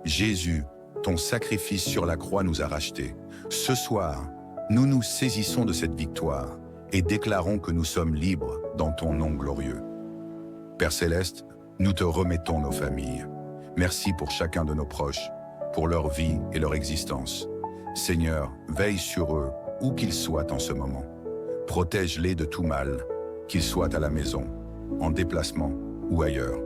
Jésus, ton sacrifice sur la croix nous a rachetés. Ce soir, nous nous saisissons de cette victoire et déclarons que nous sommes libres dans ton nom glorieux. Père Céleste, nous te remettons nos familles. Merci pour chacun de nos proches, pour leur vie et leur existence. Seigneur, veille sur eux, où qu'ils soient en ce moment. Protège-les de tout mal, qu'ils soient à la maison, en déplacement ou ailleurs.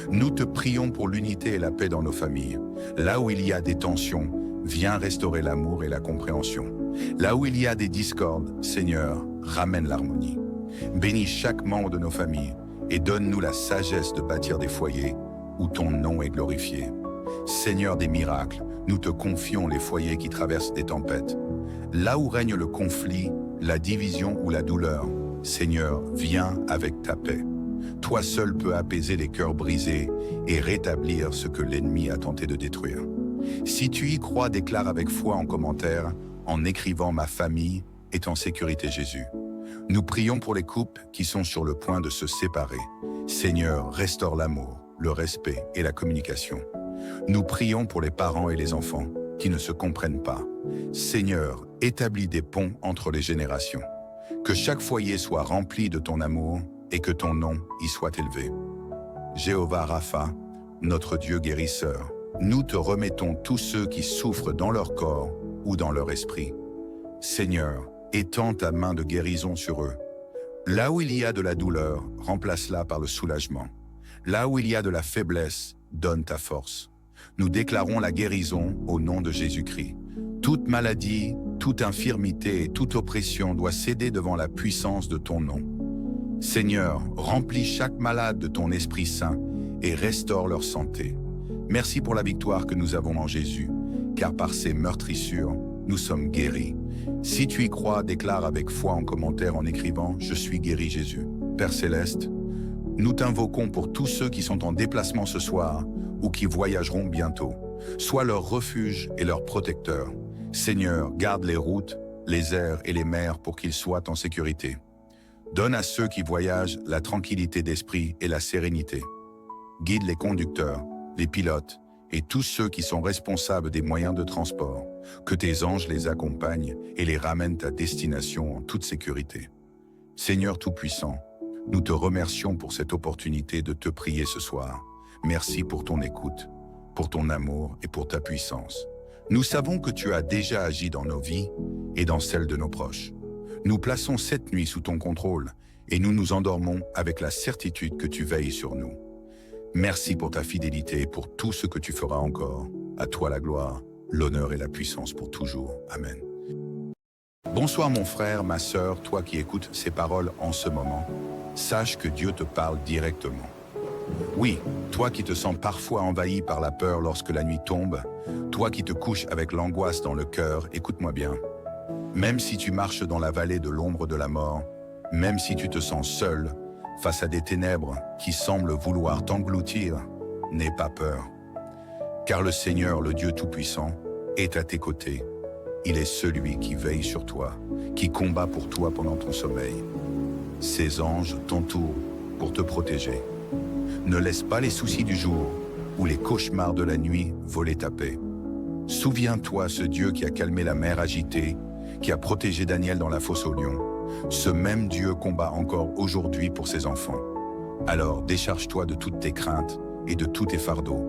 Nous te prions pour l'unité et la paix dans nos familles. Là où il y a des tensions, viens restaurer l'amour et la compréhension. Là où il y a des discordes, Seigneur, ramène l'harmonie. Bénis chaque membre de nos familles et donne-nous la sagesse de bâtir des foyers où ton nom est glorifié. Seigneur des miracles, nous te confions les foyers qui traversent des tempêtes. Là où règne le conflit, la division ou la douleur, Seigneur, viens avec ta paix. Toi seul peux apaiser les cœurs brisés et rétablir ce que l'ennemi a tenté de détruire. Si tu y crois, déclare avec foi en commentaire, en écrivant « Ma famille est en sécurité Jésus ». Nous prions pour les couples qui sont sur le point de se séparer. Seigneur, restaure l'amour, le respect et la communication. Nous prions pour les parents et les enfants qui ne se comprennent pas. Seigneur, établis des ponts entre les générations. Que chaque foyer soit rempli de ton amour et que ton nom y soit élevé. Jéhovah Rapha, notre Dieu guérisseur, nous te remettons tous ceux qui souffrent dans leur corps ou dans leur esprit. Seigneur, étends ta main de guérison sur eux. Là où il y a de la douleur, remplace-la par le soulagement. Là où il y a de la faiblesse, donne ta force. Nous déclarons la guérison au nom de Jésus-Christ. Toute maladie, toute infirmité et toute oppression doit céder devant la puissance de ton nom. Seigneur, remplis chaque malade de ton Esprit Saint et restaure leur santé. Merci pour la victoire que nous avons en Jésus, car par ses meurtrissures, nous sommes guéris. Si tu y crois, déclare avec foi en commentaire en écrivant « Je suis guéri Jésus ». Père Céleste, nous t'invoquons pour tous ceux qui sont en déplacement ce soir ou qui voyageront bientôt. Sois leur refuge et leur protecteur. Seigneur, garde les routes, les airs et les mers pour qu'ils soient en sécurité. Donne à ceux qui voyagent la tranquillité d'esprit et la sérénité. Guide les conducteurs, les pilotes et tous ceux qui sont responsables des moyens de transport. Que tes anges les accompagnent et les ramènent à destination en toute sécurité. Seigneur Tout-Puissant, nous te remercions pour cette opportunité de te prier ce soir. Merci pour ton écoute, pour ton amour et pour ta puissance. Nous savons que tu as déjà agi dans nos vies et dans celles de nos proches. Nous plaçons cette nuit sous ton contrôle et nous nous endormons avec la certitude que tu veilles sur nous. Merci pour ta fidélité et pour tout ce que tu feras encore. À toi la gloire, l'honneur et la puissance pour toujours. Amen. Bonsoir mon frère, ma sœur, toi qui écoutes ces paroles en ce moment. Sache que Dieu te parle directement. Oui, toi qui te sens parfois envahi par la peur lorsque la nuit tombe, toi qui te couches avec l'angoisse dans le cœur, écoute-moi bien. Même si tu marches dans la vallée de l'ombre de la mort, même si tu te sens seul, face à des ténèbres qui semblent vouloir t'engloutir, n'aie pas peur. Car le Seigneur, le Dieu Tout-Puissant, est à tes côtés. Il est celui qui veille sur toi, qui combat pour toi pendant ton sommeil. Ses anges t'entourent pour te protéger. Ne laisse pas les soucis du jour ou les cauchemars de la nuit voler ta paix. Souviens-toi ce Dieu qui a calmé la mer agitée, qui a protégé Daniel dans la fosse aux lions. Ce même Dieu combat encore aujourd'hui pour ses enfants. Alors décharge-toi de toutes tes craintes et de tous tes fardeaux.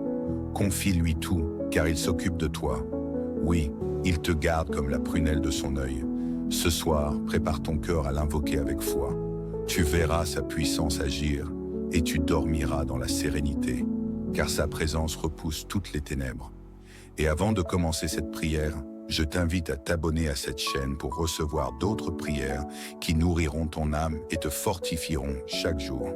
Confie-lui tout, car il s'occupe de toi. Oui, il te garde comme la prunelle de son œil. Ce soir, prépare ton cœur à l'invoquer avec foi. Tu verras sa puissance agir et tu dormiras dans la sérénité, car sa présence repousse toutes les ténèbres. Et avant de commencer cette prière, je t'invite à t'abonner à cette chaîne pour recevoir d'autres prières qui nourriront ton âme et te fortifieront chaque jour.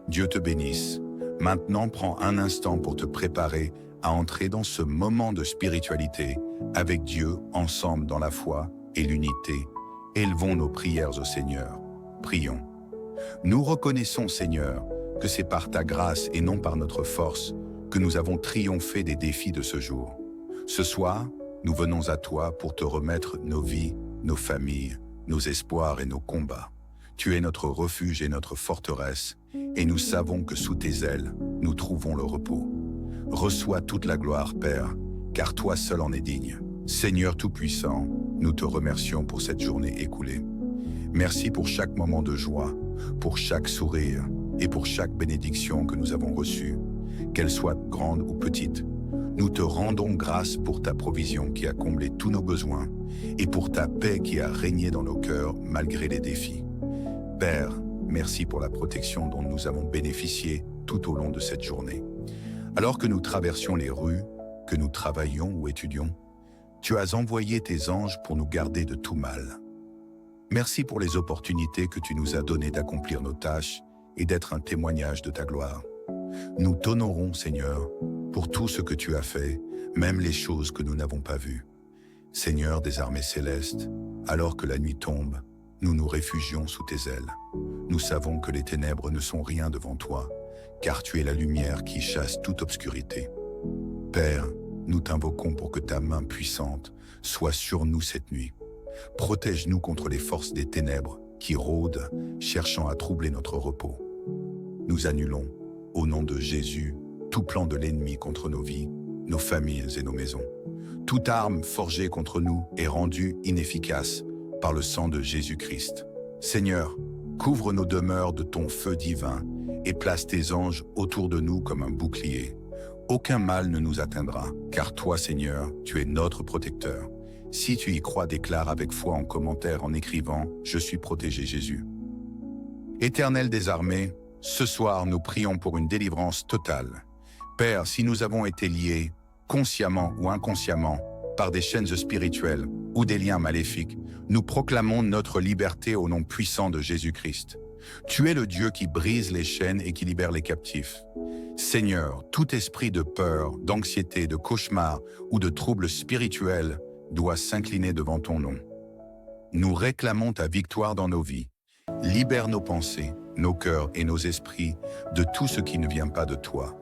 Dieu te bénisse. Maintenant, prends un instant pour te préparer à entrer dans ce moment de spiritualité avec Dieu ensemble dans la foi et l'unité. Élevons nos prières au Seigneur. Prions. Nous reconnaissons, Seigneur, que c'est par ta grâce et non par notre force que nous avons triomphé des défis de ce jour. Ce soir, nous venons à toi pour te remettre nos vies, nos familles, nos espoirs et nos combats. Tu es notre refuge et notre forteresse, et nous savons que sous tes ailes, nous trouvons le repos. Reçois toute la gloire, Père, car toi seul en es digne. Seigneur Tout-Puissant, nous te remercions pour cette journée écoulée. Merci pour chaque moment de joie, pour chaque sourire et pour chaque bénédiction que nous avons reçue, qu'elle soit grande ou petite. Nous te rendons grâce pour ta provision qui a comblé tous nos besoins et pour ta paix qui a régné dans nos cœurs malgré les défis. Père, merci pour la protection dont nous avons bénéficié tout au long de cette journée. Alors que nous traversions les rues, que nous travaillions ou étudions, tu as envoyé tes anges pour nous garder de tout mal. Merci pour les opportunités que tu nous as données d'accomplir nos tâches et d'être un témoignage de ta gloire. Nous t'honorons, Seigneur, pour tout ce que tu as fait, même les choses que nous n'avons pas vues. Seigneur des armées célestes, alors que la nuit tombe, nous nous réfugions sous tes ailes. Nous savons que les ténèbres ne sont rien devant toi, car tu es la lumière qui chasse toute obscurité. Père, nous t'invoquons pour que ta main puissante soit sur nous cette nuit. Protège-nous contre les forces des ténèbres qui rôdent, cherchant à troubler notre repos. Nous annulons, au nom de Jésus, tout plan de l'ennemi contre nos vies, nos familles et nos maisons. Toute arme forgée contre nous est rendue inefficace par le sang de Jésus-Christ. Seigneur, couvre nos demeures de ton feu divin et place tes anges autour de nous comme un bouclier. Aucun mal ne nous atteindra, car toi, Seigneur, tu es notre protecteur. Si tu y crois, déclare avec foi en commentaire en écrivant « Je suis protégé Jésus ». Éternel des armées, ce soir nous prions pour une délivrance totale. Père, si nous avons été liés, consciemment ou inconsciemment, par des chaînes spirituelles ou des liens maléfiques, nous proclamons notre liberté au nom puissant de Jésus-Christ. Tu es le Dieu qui brise les chaînes et qui libère les captifs. Seigneur, tout esprit de peur, d'anxiété, de cauchemar ou de trouble spirituel doit s'incliner devant ton nom. Nous réclamons ta victoire dans nos vies. Libère nos pensées, nos cœurs et nos esprits de tout ce qui ne vient pas de toi.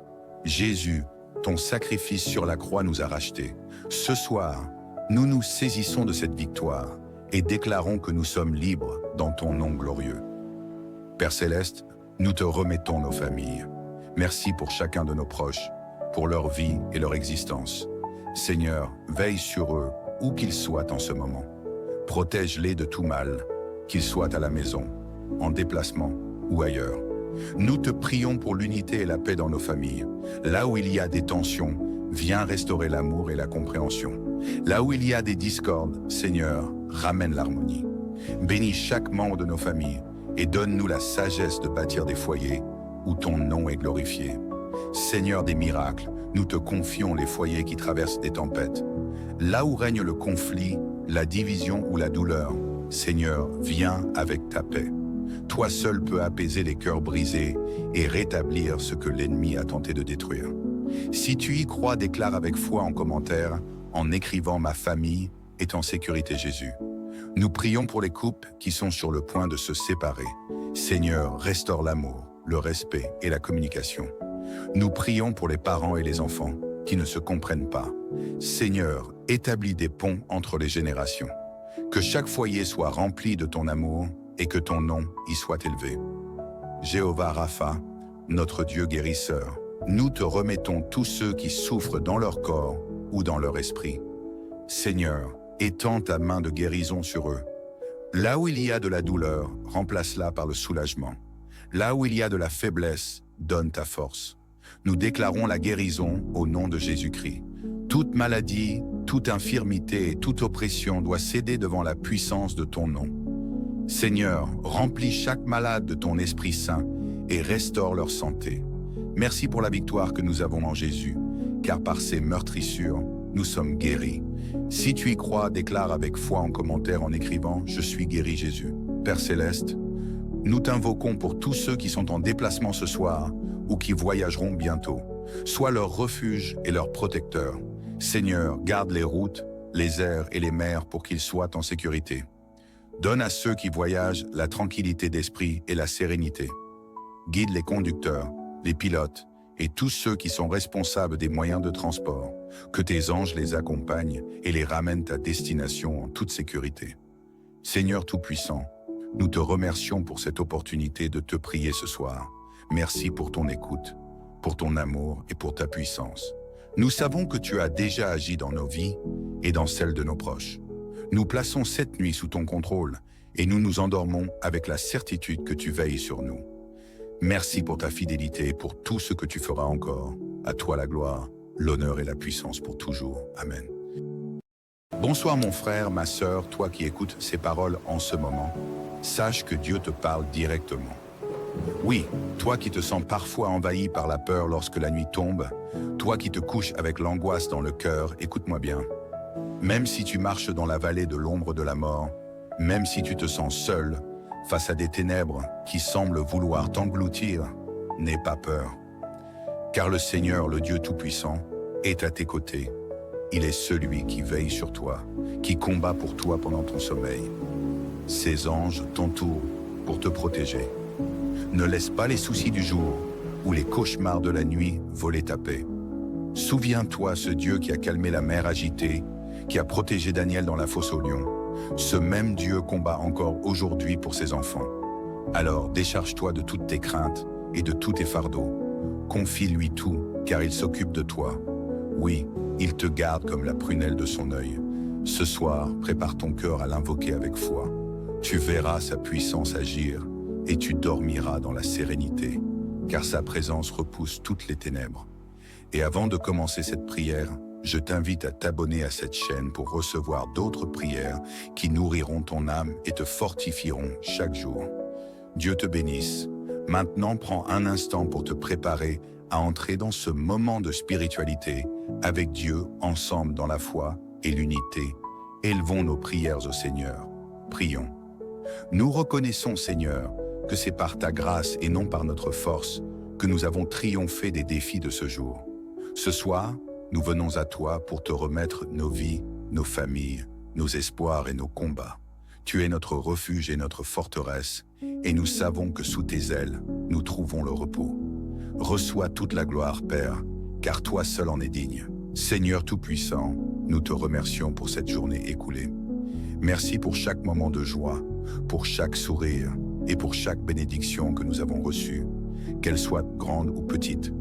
Jésus, ton sacrifice sur la croix nous a rachetés. Ce soir, nous nous saisissons de cette victoire et déclarons que nous sommes libres dans ton nom glorieux. Père Céleste, nous te remettons nos familles. Merci pour chacun de nos proches, pour leur vie et leur existence. Seigneur, veille sur eux, où qu'ils soient en ce moment. Protège-les de tout mal, qu'ils soient à la maison, en déplacement ou ailleurs. Nous te prions pour l'unité et la paix dans nos familles. Là où il y a des tensions, viens restaurer l'amour et la compréhension. Là où il y a des discordes, Seigneur, ramène l'harmonie. Bénis chaque membre de nos familles et donne-nous la sagesse de bâtir des foyers où ton nom est glorifié. Seigneur des miracles, nous te confions les foyers qui traversent des tempêtes. Là où règne le conflit, la division ou la douleur, Seigneur, viens avec ta paix. Toi seul peux apaiser les cœurs brisés et rétablir ce que l'ennemi a tenté de détruire. Si tu y crois, déclare avec foi en commentaire, en écrivant « Ma famille est en sécurité Jésus ». Nous prions pour les couples qui sont sur le point de se séparer. Seigneur, restaure l'amour, le respect et la communication. Nous prions pour les parents et les enfants qui ne se comprennent pas. Seigneur, établis des ponts entre les générations. Que chaque foyer soit rempli de ton amour et que ton nom y soit élevé. Jéhovah Rapha, notre Dieu guérisseur, nous te remettons tous ceux qui souffrent dans leur corps ou dans leur esprit. Seigneur, étends ta main de guérison sur eux. Là où il y a de la douleur, remplace-la par le soulagement. Là où il y a de la faiblesse, donne ta force. Nous déclarons la guérison au nom de Jésus-Christ. Toute maladie, toute infirmité et toute oppression doit céder devant la puissance de ton nom. Seigneur, remplis chaque malade de ton Esprit Saint et restaure leur santé. Merci pour la victoire que nous avons en Jésus, car par ses meurtrissures, nous sommes guéris. Si tu y crois, déclare avec foi en commentaire en écrivant « Je suis guéri Jésus ». Père Céleste, nous t'invoquons pour tous ceux qui sont en déplacement ce soir ou qui voyageront bientôt. Sois leur refuge et leur protecteur. Seigneur, garde les routes, les airs et les mers pour qu'ils soient en sécurité. Donne à ceux qui voyagent la tranquillité d'esprit et la sérénité. Guide les conducteurs, les pilotes et tous ceux qui sont responsables des moyens de transport. Que tes anges les accompagnent et les ramènent à destination en toute sécurité. Seigneur Tout-Puissant, nous te remercions pour cette opportunité de te prier ce soir. Merci pour ton écoute, pour ton amour et pour ta puissance. Nous savons que tu as déjà agi dans nos vies et dans celles de nos proches. Nous plaçons cette nuit sous ton contrôle et nous nous endormons avec la certitude que tu veilles sur nous. Merci pour ta fidélité et pour tout ce que tu feras encore. À toi la gloire, l'honneur et la puissance pour toujours. Amen. Bonsoir mon frère, ma sœur, toi qui écoutes ces paroles en ce moment. Sache que Dieu te parle directement. Oui, toi qui te sens parfois envahi par la peur lorsque la nuit tombe, toi qui te couches avec l'angoisse dans le cœur, écoute-moi bien. Même si tu marches dans la vallée de l'ombre de la mort, même si tu te sens seul, face à des ténèbres qui semblent vouloir t'engloutir, n'aie pas peur. Car le Seigneur, le Dieu Tout-Puissant, est à tes côtés. Il est celui qui veille sur toi, qui combat pour toi pendant ton sommeil. Ses anges t'entourent pour te protéger. Ne laisse pas les soucis du jour ou les cauchemars de la nuit voler ta paix. Souviens-toi ce Dieu qui a calmé la mer agitée, qui a protégé Daniel dans la fosse aux lions. Ce même Dieu combat encore aujourd'hui pour ses enfants. Alors décharge-toi de toutes tes craintes et de tous tes fardeaux. Confie-lui tout, car il s'occupe de toi. Oui, il te garde comme la prunelle de son œil. Ce soir, prépare ton cœur à l'invoquer avec foi. Tu verras sa puissance agir et tu dormiras dans la sérénité, car sa présence repousse toutes les ténèbres. Et avant de commencer cette prière, je t'invite à t'abonner à cette chaîne pour recevoir d'autres prières qui nourriront ton âme et te fortifieront chaque jour. Dieu te bénisse. Maintenant, prends un instant pour te préparer à entrer dans ce moment de spiritualité avec Dieu ensemble dans la foi et l'unité. Élevons nos prières au Seigneur. Prions. Nous reconnaissons, Seigneur, que c'est par ta grâce et non par notre force que nous avons triomphé des défis de ce jour. Ce soir, nous venons à toi pour te remettre nos vies, nos familles, nos espoirs et nos combats. Tu es notre refuge et notre forteresse, et nous savons que sous tes ailes, nous trouvons le repos. Reçois toute la gloire, Père, car toi seul en es digne. Seigneur Tout-Puissant, nous te remercions pour cette journée écoulée. Merci pour chaque moment de joie, pour chaque sourire et pour chaque bénédiction que nous avons reçue, qu'elle soit grande ou petite.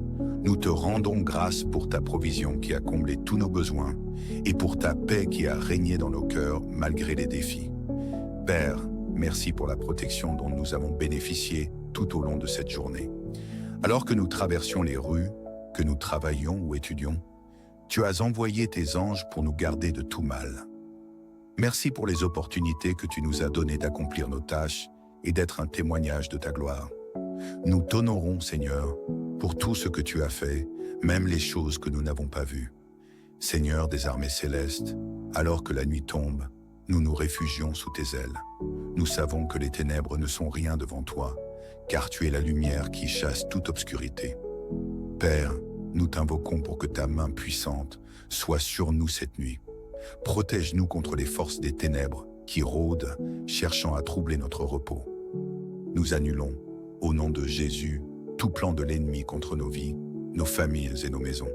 Nous te rendons grâce pour ta provision qui a comblé tous nos besoins et pour ta paix qui a régné dans nos cœurs malgré les défis. Père, merci pour la protection dont nous avons bénéficié tout au long de cette journée. Alors que nous traversions les rues, que nous travaillions ou étudions, tu as envoyé tes anges pour nous garder de tout mal. Merci pour les opportunités que tu nous as données d'accomplir nos tâches et d'être un témoignage de ta gloire. Nous t'honorons, Seigneur, pour tout ce que tu as fait, même les choses que nous n'avons pas vues. Seigneur des armées célestes, alors que la nuit tombe, nous nous réfugions sous tes ailes. Nous savons que les ténèbres ne sont rien devant toi, car tu es la lumière qui chasse toute obscurité. Père, nous t'invoquons pour que ta main puissante soit sur nous cette nuit. Protège-nous contre les forces des ténèbres qui rôdent, cherchant à troubler notre repos. Nous annulons, au nom de Jésus, tout plan de l'ennemi contre nos vies, nos familles et nos maisons.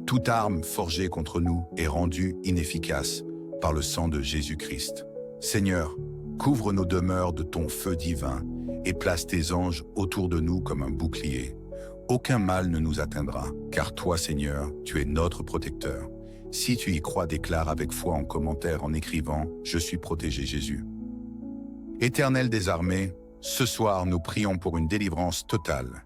Toute arme forgée contre nous est rendue inefficace par le sang de Jésus-Christ. Seigneur, couvre nos demeures de ton feu divin et place tes anges autour de nous comme un bouclier. Aucun mal ne nous atteindra, car toi, Seigneur, tu es notre protecteur. Si tu y crois, déclare avec foi en commentaire en écrivant « Je suis protégé, Jésus ». Éternel des armées, ce soir, nous prions pour une délivrance totale.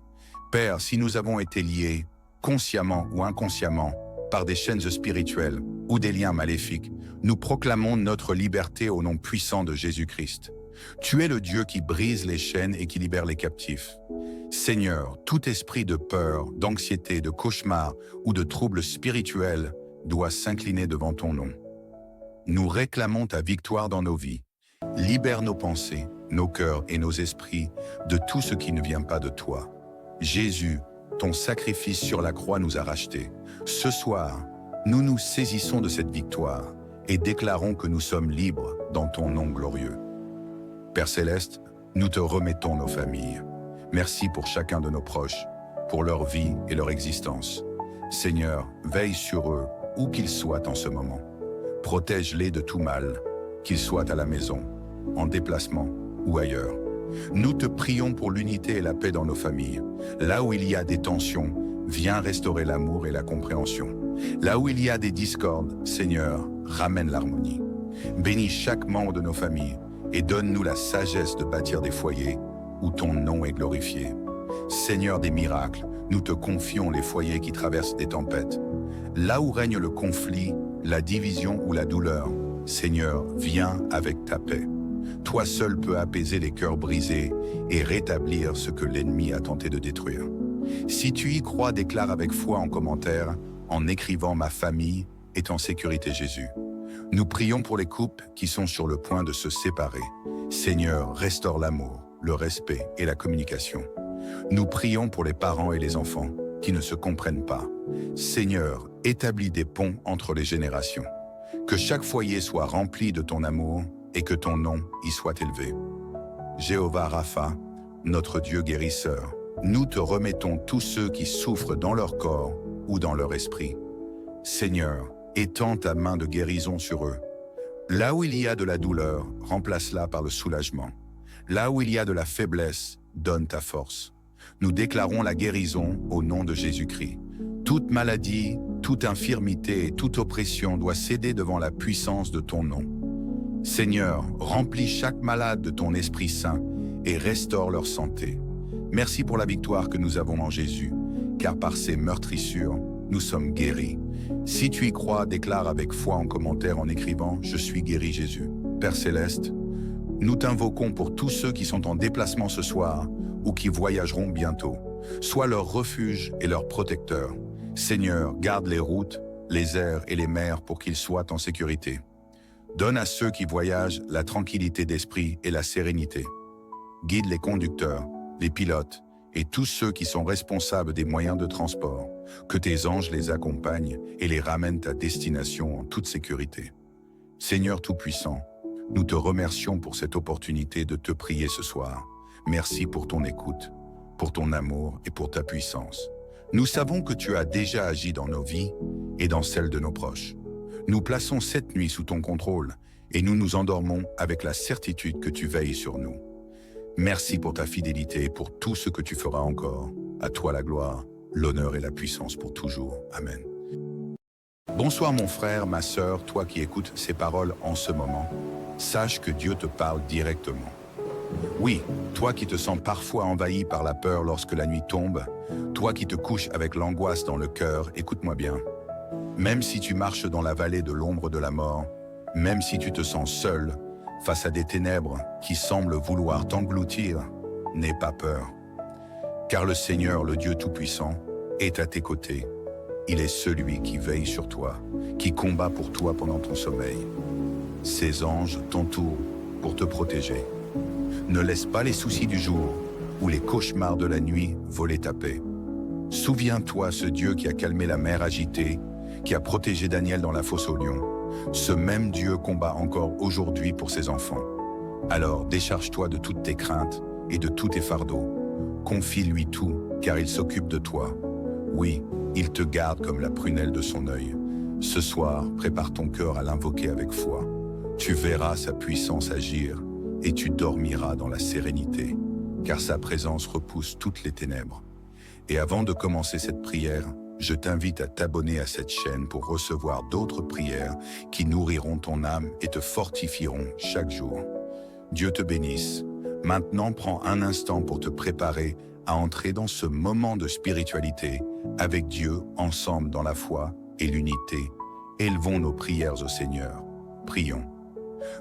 Père, si nous avons été liés, consciemment ou inconsciemment, par des chaînes spirituelles ou des liens maléfiques, nous proclamons notre liberté au nom puissant de Jésus-Christ. Tu es le Dieu qui brise les chaînes et qui libère les captifs. Seigneur, tout esprit de peur, d'anxiété, de cauchemar ou de troubles spirituels doit s'incliner devant ton nom. Nous réclamons ta victoire dans nos vies. Libère nos pensées, nos cœurs et nos esprits de tout ce qui ne vient pas de toi. Jésus, ton sacrifice sur la croix nous a rachetés. Ce soir, nous nous saisissons de cette victoire et déclarons que nous sommes libres dans ton nom glorieux. Père Céleste, nous te remettons nos familles. Merci pour chacun de nos proches, pour leur vie et leur existence. Seigneur, veille sur eux, où qu'ils soient en ce moment. Protège-les de tout mal, qu'ils soient à la maison, en déplacement ou ailleurs. Nous te prions pour l'unité et la paix dans nos familles. Là où il y a des tensions, viens restaurer l'amour et la compréhension. Là où il y a des discordes, Seigneur, ramène l'harmonie. Bénis chaque membre de nos familles et donne-nous la sagesse de bâtir des foyers où ton nom est glorifié. Seigneur des miracles, nous te confions les foyers qui traversent des tempêtes. Là où règne le conflit, la division ou la douleur, Seigneur, viens avec ta paix. Toi seul peux apaiser les cœurs brisés et rétablir ce que l'ennemi a tenté de détruire. Si tu y crois, déclare avec foi en commentaire, en écrivant « Ma famille est en sécurité Jésus ». Nous prions pour les couples qui sont sur le point de se séparer. Seigneur, restaure l'amour, le respect et la communication. Nous prions pour les parents et les enfants qui ne se comprennent pas. Seigneur, établis des ponts entre les générations. Que chaque foyer soit rempli de ton amour et que ton nom y soit élevé. Jéhovah Rapha, notre Dieu guérisseur, nous te remettons tous ceux qui souffrent dans leur corps ou dans leur esprit. Seigneur, étends ta main de guérison sur eux. Là où il y a de la douleur, remplace-la par le soulagement. Là où il y a de la faiblesse, donne ta force. Nous déclarons la guérison au nom de Jésus-Christ. Toute maladie, toute infirmité et toute oppression doit céder devant la puissance de ton nom. Seigneur, remplis chaque malade de ton Esprit Saint et restaure leur santé. Merci pour la victoire que nous avons en Jésus, car par ses meurtrissures, nous sommes guéris. Si tu y crois, déclare avec foi en commentaire en écrivant « Je suis guéri Jésus ». Père Céleste, nous t'invoquons pour tous ceux qui sont en déplacement ce soir ou qui voyageront bientôt. Sois leur refuge et leur protecteur. Seigneur, garde les routes, les airs et les mers pour qu'ils soient en sécurité. Donne à ceux qui voyagent la tranquillité d'esprit et la sérénité. Guide les conducteurs, les pilotes et tous ceux qui sont responsables des moyens de transport. Que tes anges les accompagnent et les ramènent à destination en toute sécurité. Seigneur Tout-Puissant, nous te remercions pour cette opportunité de te prier ce soir. Merci pour ton écoute, pour ton amour et pour ta puissance. Nous savons que tu as déjà agi dans nos vies et dans celles de nos proches. Nous plaçons cette nuit sous ton contrôle et nous nous endormons avec la certitude que tu veilles sur nous. Merci pour ta fidélité et pour tout ce que tu feras encore. À toi la gloire, l'honneur et la puissance pour toujours. Amen. Bonsoir mon frère, ma sœur, toi qui écoutes ces paroles en ce moment. Sache que Dieu te parle directement. Oui, toi qui te sens parfois envahi par la peur lorsque la nuit tombe, toi qui te couches avec l'angoisse dans le cœur, écoute-moi bien. Même si tu marches dans la vallée de l'ombre de la mort, même si tu te sens seul, face à des ténèbres qui semblent vouloir t'engloutir, n'aie pas peur. Car le Seigneur, le Dieu Tout-Puissant, est à tes côtés. Il est celui qui veille sur toi, qui combat pour toi pendant ton sommeil. Ses anges t'entourent pour te protéger. Ne laisse pas les soucis du jour ou les cauchemars de la nuit voler ta paix. Souviens-toi ce Dieu qui a calmé la mer agitée, qui a protégé Daniel dans la fosse aux lions. Ce même Dieu combat encore aujourd'hui pour ses enfants. Alors décharge-toi de toutes tes craintes et de tous tes fardeaux. Confie-lui tout, car il s'occupe de toi. Oui, il te garde comme la prunelle de son œil. Ce soir, prépare ton cœur à l'invoquer avec foi. Tu verras sa puissance agir et tu dormiras dans la sérénité, car sa présence repousse toutes les ténèbres. Et avant de commencer cette prière, je t'invite à t'abonner à cette chaîne pour recevoir d'autres prières qui nourriront ton âme et te fortifieront chaque jour. Dieu te bénisse. Maintenant, prends un instant pour te préparer à entrer dans ce moment de spiritualité avec Dieu ensemble dans la foi et l'unité. Élevons nos prières au Seigneur. Prions.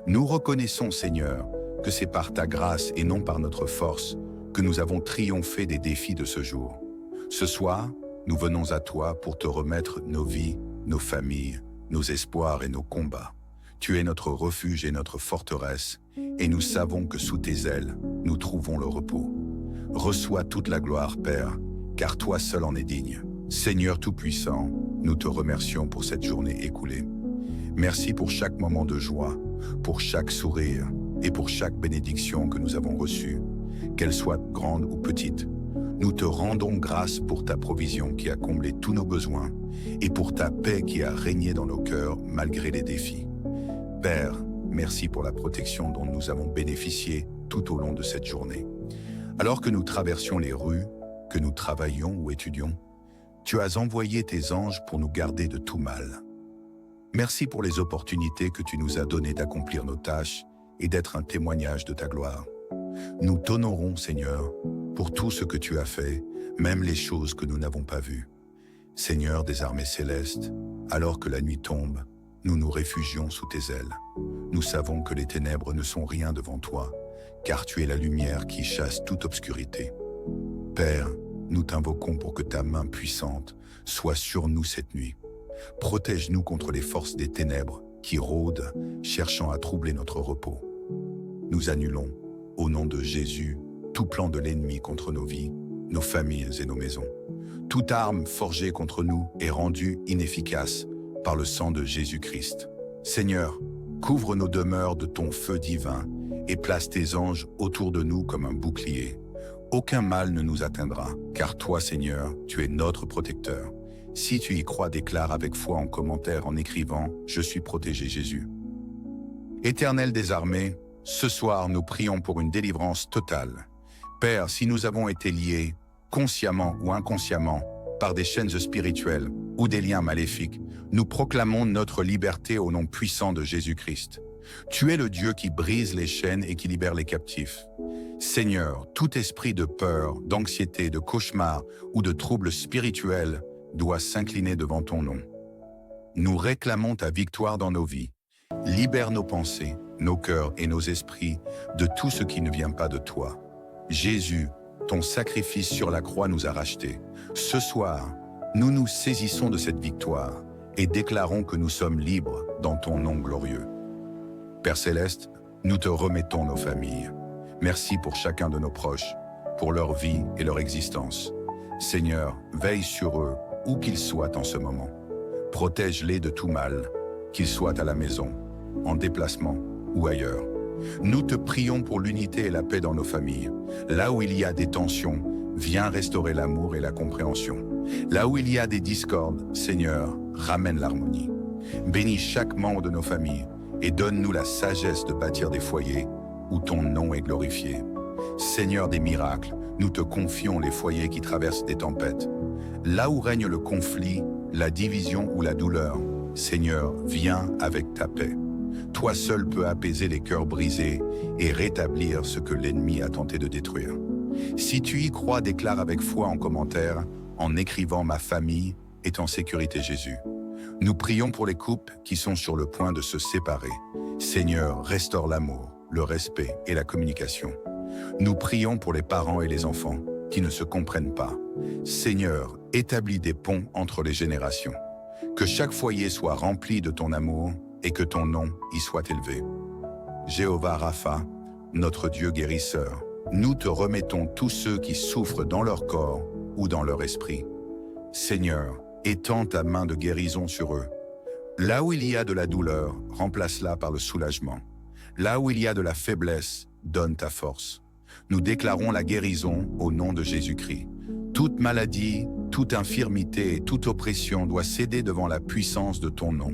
Nous reconnaissons, Seigneur, que c'est par ta grâce et non par notre force que nous avons triomphé des défis de ce jour. Ce soir, nous venons à toi pour te remettre nos vies, nos familles, nos espoirs et nos combats. Tu es notre refuge et notre forteresse, et nous savons que sous tes ailes, nous trouvons le repos. Reçois toute la gloire, Père, car toi seul en es digne. Seigneur Tout-Puissant, nous te remercions pour cette journée écoulée. Merci pour chaque moment de joie, pour chaque sourire et pour chaque bénédiction que nous avons reçue, qu'elle soit grande ou petite. Nous te rendons grâce pour ta provision qui a comblé tous nos besoins et pour ta paix qui a régné dans nos cœurs malgré les défis. Père, merci pour la protection dont nous avons bénéficié tout au long de cette journée. Alors que nous traversions les rues, que nous travaillions ou étudions, tu as envoyé tes anges pour nous garder de tout mal. Merci pour les opportunités que tu nous as données d'accomplir nos tâches et d'être un témoignage de ta gloire. Nous t'honorons, Seigneur, pour tout ce que tu as fait, même les choses que nous n'avons pas vues. Seigneur des armées célestes, alors que la nuit tombe, nous nous réfugions sous tes ailes. Nous savons que les ténèbres ne sont rien devant toi, car tu es la lumière qui chasse toute obscurité. Père, nous t'invoquons pour que ta main puissante soit sur nous cette nuit. Protège-nous contre les forces des ténèbres qui rôdent, cherchant à troubler notre repos. Nous annulons, au nom de Jésus, tout plan de l'ennemi contre nos vies, nos familles et nos maisons. Toute arme forgée contre nous est rendue inefficace par le sang de Jésus-Christ. Seigneur, couvre nos demeures de ton feu divin et place tes anges autour de nous comme un bouclier. Aucun mal ne nous atteindra, car toi, Seigneur, tu es notre protecteur. Si tu y crois, déclare avec foi en commentaire en écrivant « Je suis protégé Jésus ». Éternel des armées, ce soir nous prions pour une délivrance totale. Père, si nous avons été liés, consciemment ou inconsciemment, par des chaînes spirituelles ou des liens maléfiques, nous proclamons notre liberté au nom puissant de Jésus-Christ. Tu es le Dieu qui brise les chaînes et qui libère les captifs. Seigneur, tout esprit de peur, d'anxiété, de cauchemar ou de troubles spirituels doit s'incliner devant ton nom. Nous réclamons ta victoire dans nos vies. Libère nos pensées, nos cœurs et nos esprits de tout ce qui ne vient pas de toi. Jésus, ton sacrifice sur la croix nous a rachetés. Ce soir, nous nous saisissons de cette victoire et déclarons que nous sommes libres dans ton nom glorieux. Père Céleste, nous te remettons nos familles. Merci pour chacun de nos proches. pour leur vie et leur existence. Seigneur, veille sur eux, où qu'ils soient en ce moment. Protège-les de tout mal, qu'ils soient à la maison, en déplacement ou ailleurs. Nous te prions pour l'unité et la paix dans nos familles. Là où il y a des tensions, viens restaurer l'amour et la compréhension. Là où il y a des discordes, Seigneur, ramène l'harmonie. Bénis chaque membre de nos familles et donne-nous la sagesse de bâtir des foyers où ton nom est glorifié. Seigneur des miracles, nous te confions les foyers qui traversent des tempêtes. Là où règne le conflit, la division ou la douleur, Seigneur, viens avec ta paix. Toi seul peux apaiser les cœurs brisés et rétablir ce que l'ennemi a tenté de détruire. Si tu y crois, déclare avec foi en commentaire, en écrivant « Ma famille est en sécurité Jésus ». Nous prions pour les couples qui sont sur le point de se séparer. Seigneur, restaure l'amour, le respect et la communication. Nous prions pour les parents et les enfants qui ne se comprennent pas. Seigneur, établis des ponts entre les générations. Que chaque foyer soit rempli de ton amour et que ton nom y soit élevé. Jéhovah Rapha, notre Dieu guérisseur, nous te remettons tous ceux qui souffrent dans leur corps ou dans leur esprit. Seigneur, étends ta main de guérison sur eux. Là où il y a de la douleur, remplace-la par le soulagement. Là où il y a de la faiblesse, donne ta force. Nous déclarons la guérison au nom de Jésus-Christ. Toute maladie, toute infirmité et toute oppression doit céder devant la puissance de ton nom.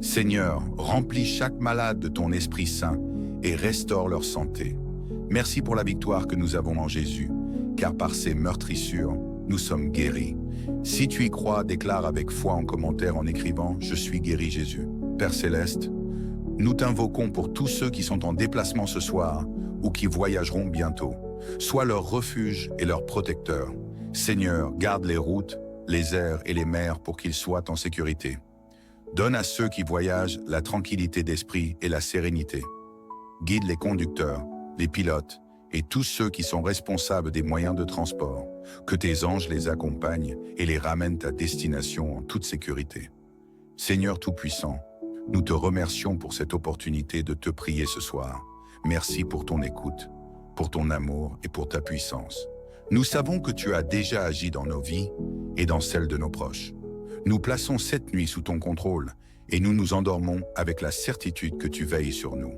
Seigneur, remplis chaque malade de ton Esprit Saint et restaure leur santé. Merci pour la victoire que nous avons en Jésus, car par ses meurtrissures, nous sommes guéris. Si tu y crois, déclare avec foi en commentaire en écrivant « Je suis guéri Jésus ». Père Céleste, nous t'invoquons pour tous ceux qui sont en déplacement ce soir ou qui voyageront bientôt. Sois leur refuge et leur protecteur. Seigneur, garde les routes, les airs et les mers pour qu'ils soient en sécurité. Donne à ceux qui voyagent la tranquillité d'esprit et la sérénité. Guide les conducteurs, les pilotes et tous ceux qui sont responsables des moyens de transport. Que tes anges les accompagnent et les ramènent à destination en toute sécurité. Seigneur Tout-Puissant, nous te remercions pour cette opportunité de te prier ce soir. Merci pour ton écoute, pour ton amour et pour ta puissance. Nous savons que tu as déjà agi dans nos vies et dans celles de nos proches. Nous plaçons cette nuit sous ton contrôle et nous nous endormons avec la certitude que tu veilles sur nous.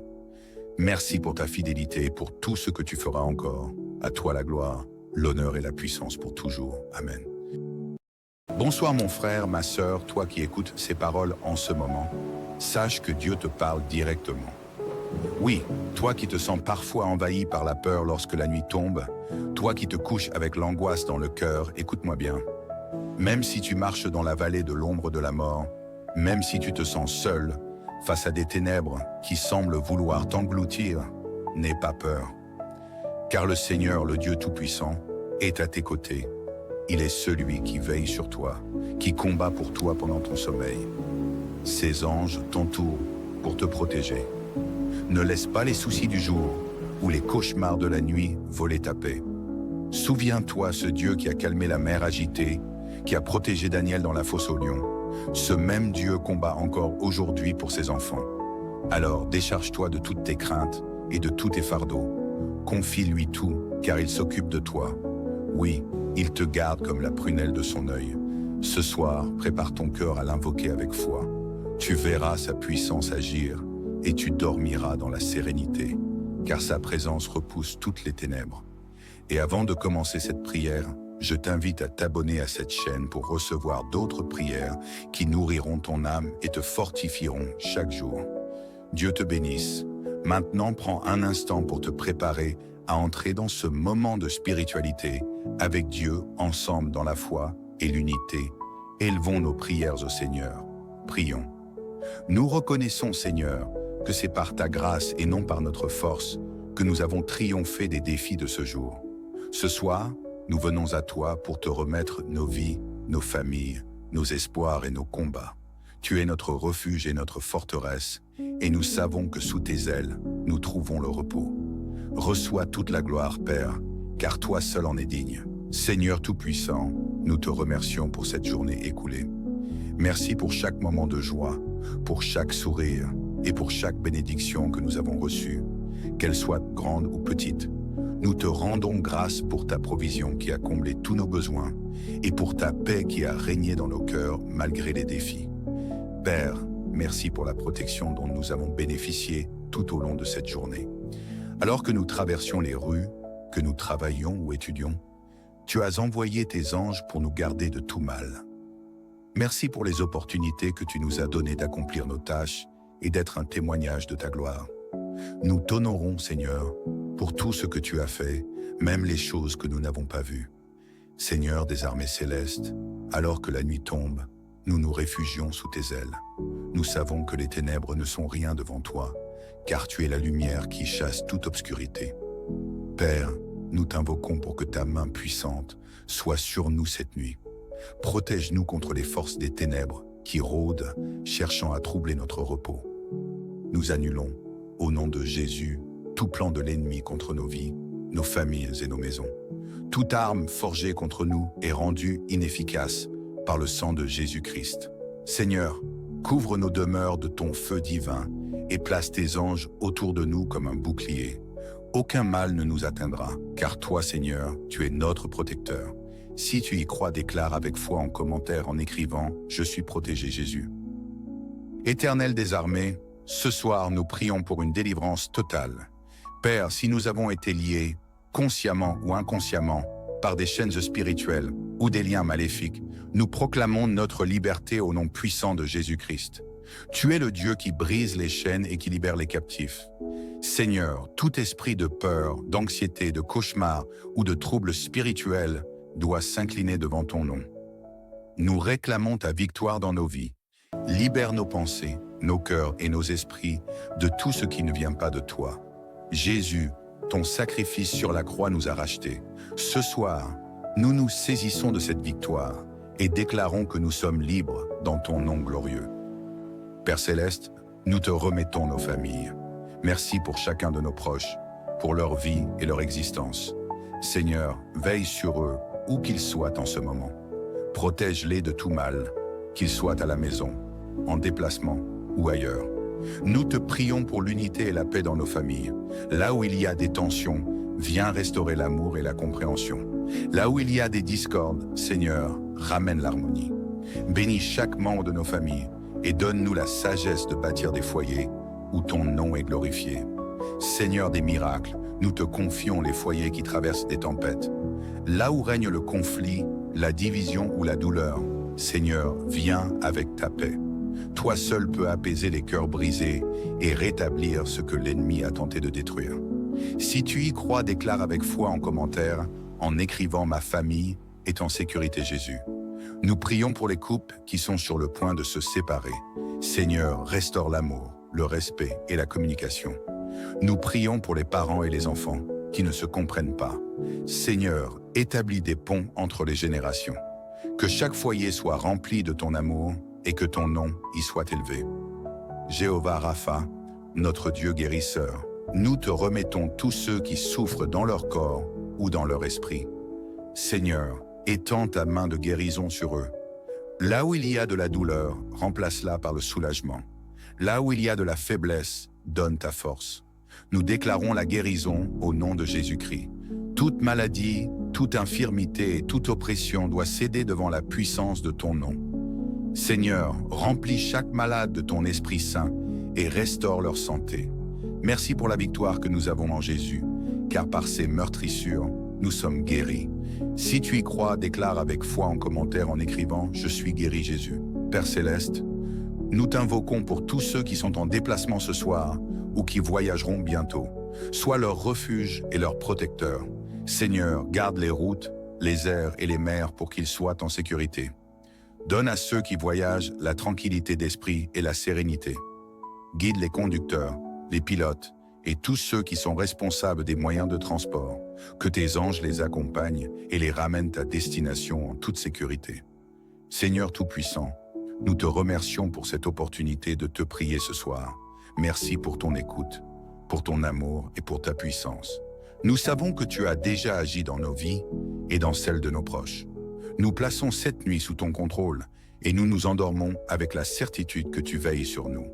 Merci pour ta fidélité et pour tout ce que tu feras encore. À toi la gloire, l'honneur et la puissance pour toujours. Amen. Bonsoir mon frère, ma sœur, toi qui écoutes ces paroles en ce moment. Sache que Dieu te parle directement. Oui, toi qui te sens parfois envahi par la peur lorsque la nuit tombe, toi qui te couches avec l'angoisse dans le cœur, écoute-moi bien. Même si tu marches dans la vallée de l'ombre de la mort, même si tu te sens seul, face à des ténèbres qui semblent vouloir t'engloutir, n'aie pas peur. Car le Seigneur, le Dieu Tout-Puissant, est à tes côtés. Il est celui qui veille sur toi, qui combat pour toi pendant ton sommeil. Ses anges t'entourent pour te protéger. Ne laisse pas les soucis du jour ou les cauchemars de la nuit voler ta paix. Souviens-toi ce Dieu qui a calmé la mer agitée, qui a protégé Daniel dans la fosse aux lions. Ce même Dieu combat encore aujourd'hui pour ses enfants. Alors décharge-toi de toutes tes craintes et de tous tes fardeaux. Confie-lui tout, car il s'occupe de toi. Oui, il te garde comme la prunelle de son œil. Ce soir, prépare ton cœur à l'invoquer avec foi. Tu verras sa puissance agir et tu dormiras dans la sérénité, car sa présence repousse toutes les ténèbres. Et avant de commencer cette prière, je t'invite à t'abonner à cette chaîne pour recevoir d'autres prières qui nourriront ton âme et te fortifieront chaque jour. Dieu te bénisse. Maintenant, prends un instant pour te préparer à entrer dans ce moment de spiritualité avec Dieu ensemble dans la foi et l'unité. Élevons nos prières au Seigneur. Prions. Nous reconnaissons, Seigneur, que c'est par ta grâce et non par notre force que nous avons triomphé des défis de ce jour. Ce soir, nous venons à toi pour te remettre nos vies, nos familles, nos espoirs et nos combats. Tu es notre refuge et notre forteresse, et nous savons que sous tes ailes, nous trouvons le repos. Reçois toute la gloire, Père, car toi seul en es digne. Seigneur Tout-Puissant, nous te remercions pour cette journée écoulée. Merci pour chaque moment de joie, pour chaque sourire et pour chaque bénédiction que nous avons reçue, qu'elle soit grande ou petite. Nous te rendons grâce pour ta provision qui a comblé tous nos besoins et pour ta paix qui a régné dans nos cœurs malgré les défis. Père, merci pour la protection dont nous avons bénéficié tout au long de cette journée. Alors que nous traversions les rues, que nous travaillions ou étudions, tu as envoyé tes anges pour nous garder de tout mal. Merci pour les opportunités que tu nous as données d'accomplir nos tâches et d'être un témoignage de ta gloire. Nous t'honorons, Seigneur, pour tout ce que tu as fait, même les choses que nous n'avons pas vues. Seigneur des armées célestes, alors que la nuit tombe, nous nous réfugions sous tes ailes. Nous savons que les ténèbres ne sont rien devant toi, car tu es la lumière qui chasse toute obscurité. Père, nous t'invoquons pour que ta main puissante soit sur nous cette nuit. Protège-nous contre les forces des ténèbres qui rôdent, cherchant à troubler notre repos. Nous annulons, au nom de Jésus, tout plan de l'ennemi contre nos vies, nos familles et nos maisons. Toute arme forgée contre nous est rendue inefficace par le sang de Jésus-Christ. Seigneur, couvre nos demeures de ton feu divin et place tes anges autour de nous comme un bouclier. Aucun mal ne nous atteindra, car toi, Seigneur, tu es notre protecteur. Si tu y crois, déclare avec foi en commentaire en écrivant « Je suis protégé, Jésus ». Éternel des armées, ce soir, nous prions pour une délivrance totale. Père, si nous avons été liés, consciemment ou inconsciemment, par des chaînes spirituelles ou des liens maléfiques, nous proclamons notre liberté au nom puissant de Jésus-Christ. Tu es le Dieu qui brise les chaînes et qui libère les captifs. Seigneur, tout esprit de peur, d'anxiété, de cauchemar ou de troubles spirituels doit s'incliner devant ton nom. Nous réclamons ta victoire dans nos vies. Libère nos pensées, nos cœurs et nos esprits de tout ce qui ne vient pas de toi. Jésus, ton sacrifice sur la croix nous a rachetés. Ce soir, nous nous saisissons de cette victoire et déclarons que nous sommes libres dans ton nom glorieux. Père Céleste, nous te remettons nos familles. Merci pour chacun de nos proches, pour leur vie et leur existence. Seigneur, veille sur eux, où qu'ils soient en ce moment. Protège-les de tout mal, qu'ils soient à la maison, en déplacement ou ailleurs. Nous te prions pour l'unité et la paix dans nos familles. Là où il y a des tensions, viens restaurer l'amour et la compréhension. Là où il y a des discordes, Seigneur, ramène l'harmonie. Bénis chaque membre de nos familles et donne-nous la sagesse de bâtir des foyers où ton nom est glorifié. Seigneur des miracles, nous te confions les foyers qui traversent des tempêtes. Là où règne le conflit, la division ou la douleur, Seigneur, viens avec ta paix. Toi seul peux apaiser les cœurs brisés et rétablir ce que l'ennemi a tenté de détruire. Si tu y crois, déclare avec foi en commentaire, en écrivant « Ma famille est en sécurité Jésus ». Nous prions pour les couples qui sont sur le point de se séparer. Seigneur, restaure l'amour, le respect et la communication. Nous prions pour les parents et les enfants qui ne se comprennent pas. Seigneur, établis des ponts entre les générations. Que chaque foyer soit rempli de ton amour et que ton nom y soit élevé. Jéhovah Rapha, notre Dieu guérisseur, nous te remettons tous ceux qui souffrent dans leur corps ou dans leur esprit. Seigneur, étends ta main de guérison sur eux. Là où il y a de la douleur, remplace-la par le soulagement. Là où il y a de la faiblesse, donne ta force. Nous déclarons la guérison au nom de Jésus-Christ. Toute maladie, toute infirmité et toute oppression doit céder devant la puissance de ton nom. Seigneur, remplis chaque malade de ton Esprit Saint et restaure leur santé. Merci pour la victoire que nous avons en Jésus, car par ses meurtrissures, nous sommes guéris. Si tu y crois, déclare avec foi en commentaire en écrivant « Je suis guéri Jésus ». Père Céleste, nous t'invoquons pour tous ceux qui sont en déplacement ce soir ou qui voyageront bientôt. Sois leur refuge et leur protecteur. Seigneur, garde les routes, les airs et les mers pour qu'ils soient en sécurité. Donne à ceux qui voyagent la tranquillité d'esprit et la sérénité. Guide les conducteurs, les pilotes et tous ceux qui sont responsables des moyens de transport. Que tes anges les accompagnent et les ramènent à destination en toute sécurité. Seigneur Tout-Puissant, nous te remercions pour cette opportunité de te prier ce soir. Merci pour ton écoute, pour ton amour et pour ta puissance. Nous savons que tu as déjà agi dans nos vies et dans celles de nos proches. Nous plaçons cette nuit sous ton contrôle et nous nous endormons avec la certitude que tu veilles sur nous.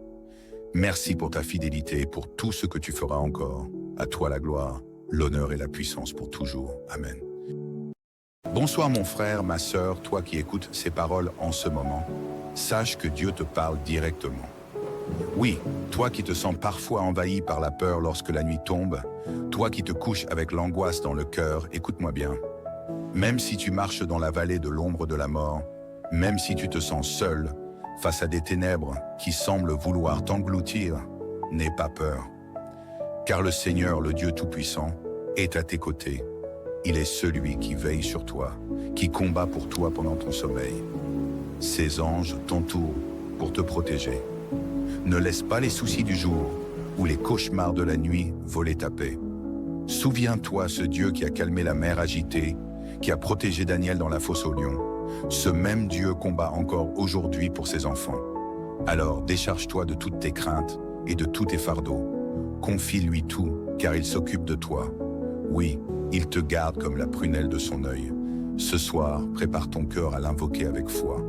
Merci pour ta fidélité et pour tout ce que tu feras encore. À toi la gloire l'honneur et la puissance pour toujours. Amen. Bonsoir mon frère, ma sœur, toi qui écoutes ces paroles en ce moment. Sache que Dieu te parle directement. Oui, toi qui te sens parfois envahi par la peur lorsque la nuit tombe, toi qui te couches avec l'angoisse dans le cœur, écoute-moi bien. Même si tu marches dans la vallée de l'ombre de la mort, même si tu te sens seul, face à des ténèbres qui semblent vouloir t'engloutir, n'aie pas peur. Car le Seigneur, le Dieu Tout-Puissant, est à tes côtés. Il est celui qui veille sur toi, qui combat pour toi pendant ton sommeil. Ses anges t'entourent pour te protéger. Ne laisse pas les soucis du jour ou les cauchemars de la nuit voler ta paix. Souviens-toi ce Dieu qui a calmé la mer agitée, qui a protégé Daniel dans la fosse aux lions. Ce même Dieu combat encore aujourd'hui pour ses enfants. Alors décharge-toi de toutes tes craintes et de tous tes fardeaux. Confie-lui tout, car il s'occupe de toi. Oui, il te garde comme la prunelle de son œil. Ce soir, prépare ton cœur à l'invoquer avec foi.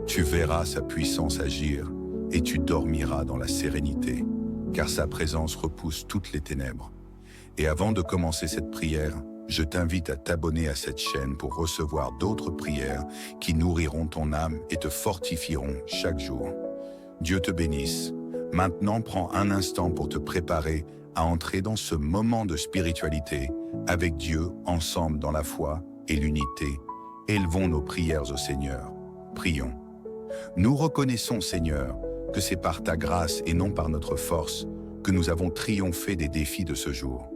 Tu verras sa puissance agir et tu dormiras dans la sérénité, car sa présence repousse toutes les ténèbres. Et avant de commencer cette prière, je t'invite à t'abonner à cette chaîne pour recevoir d'autres prières qui nourriront ton âme et te fortifieront chaque jour. Dieu te bénisse. Maintenant, prends un instant pour te préparer à entrer dans ce moment de spiritualité avec Dieu ensemble dans la foi et l'unité. Élevons nos prières au Seigneur. Prions. Nous reconnaissons, Seigneur, que c'est par ta grâce et non par notre force que nous avons triomphé des défis de ce jour.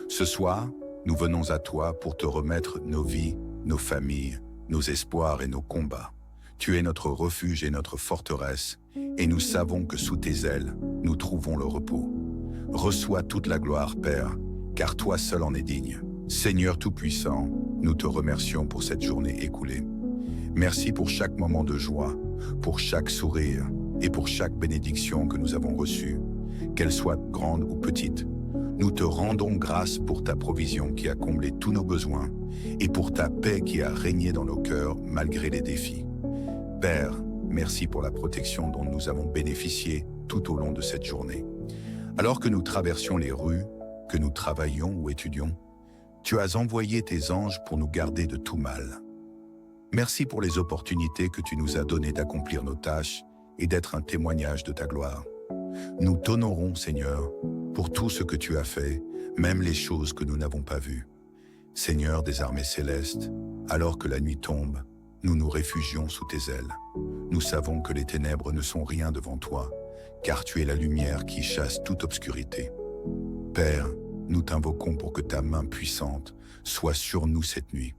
Ce soir, nous venons à toi pour te remettre nos vies, nos familles, nos espoirs et nos combats. Tu es notre refuge et notre forteresse, et nous savons que sous tes ailes, nous trouvons le repos. Reçois toute la gloire, Père, car toi seul en es digne. Seigneur Tout-Puissant, nous te remercions pour cette journée écoulée. Merci pour chaque moment de joie, pour chaque sourire et pour chaque bénédiction que nous avons reçue, qu'elle soit grande ou petite. Nous te rendons grâce pour ta provision qui a comblé tous nos besoins et pour ta paix qui a régné dans nos cœurs malgré les défis. Père, merci pour la protection dont nous avons bénéficié tout au long de cette journée. Alors que nous traversions les rues, que nous travaillions ou étudions, tu as envoyé tes anges pour nous garder de tout mal. Merci pour les opportunités que tu nous as données d'accomplir nos tâches et d'être un témoignage de ta gloire. Nous t'honorons, Seigneur, pour tout ce que tu as fait, même les choses que nous n'avons pas vues. Seigneur des armées célestes, alors que la nuit tombe, nous nous réfugions sous tes ailes. Nous savons que les ténèbres ne sont rien devant toi, car tu es la lumière qui chasse toute obscurité. Père, nous t'invoquons pour que ta main puissante soit sur nous cette nuit.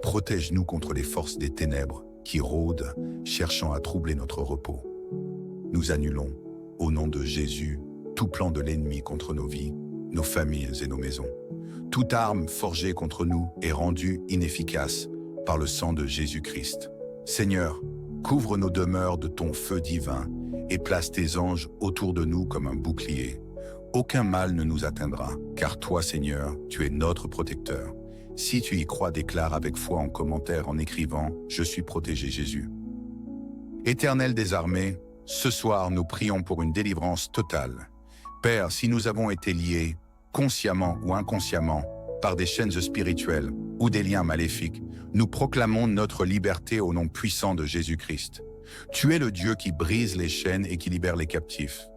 Protège-nous contre les forces des ténèbres qui rôdent, cherchant à troubler notre repos. Nous annulons, au nom de Jésus, tout plan de l'ennemi contre nos vies, nos familles et nos maisons. Toute arme forgée contre nous est rendue inefficace par le sang de Jésus-Christ. Seigneur, couvre nos demeures de ton feu divin et place tes anges autour de nous comme un bouclier. Aucun mal ne nous atteindra, car toi, Seigneur, tu es notre protecteur. Si tu y crois, déclare avec foi en commentaire en écrivant « Je suis protégé, Jésus ». Éternel des armées, ce soir, nous prions pour une délivrance totale. Père, si nous avons été liés, consciemment ou inconsciemment, par des chaînes spirituelles ou des liens maléfiques, nous proclamons notre liberté au nom puissant de Jésus-Christ. Tu es le Dieu qui brise les chaînes et qui libère les captifs.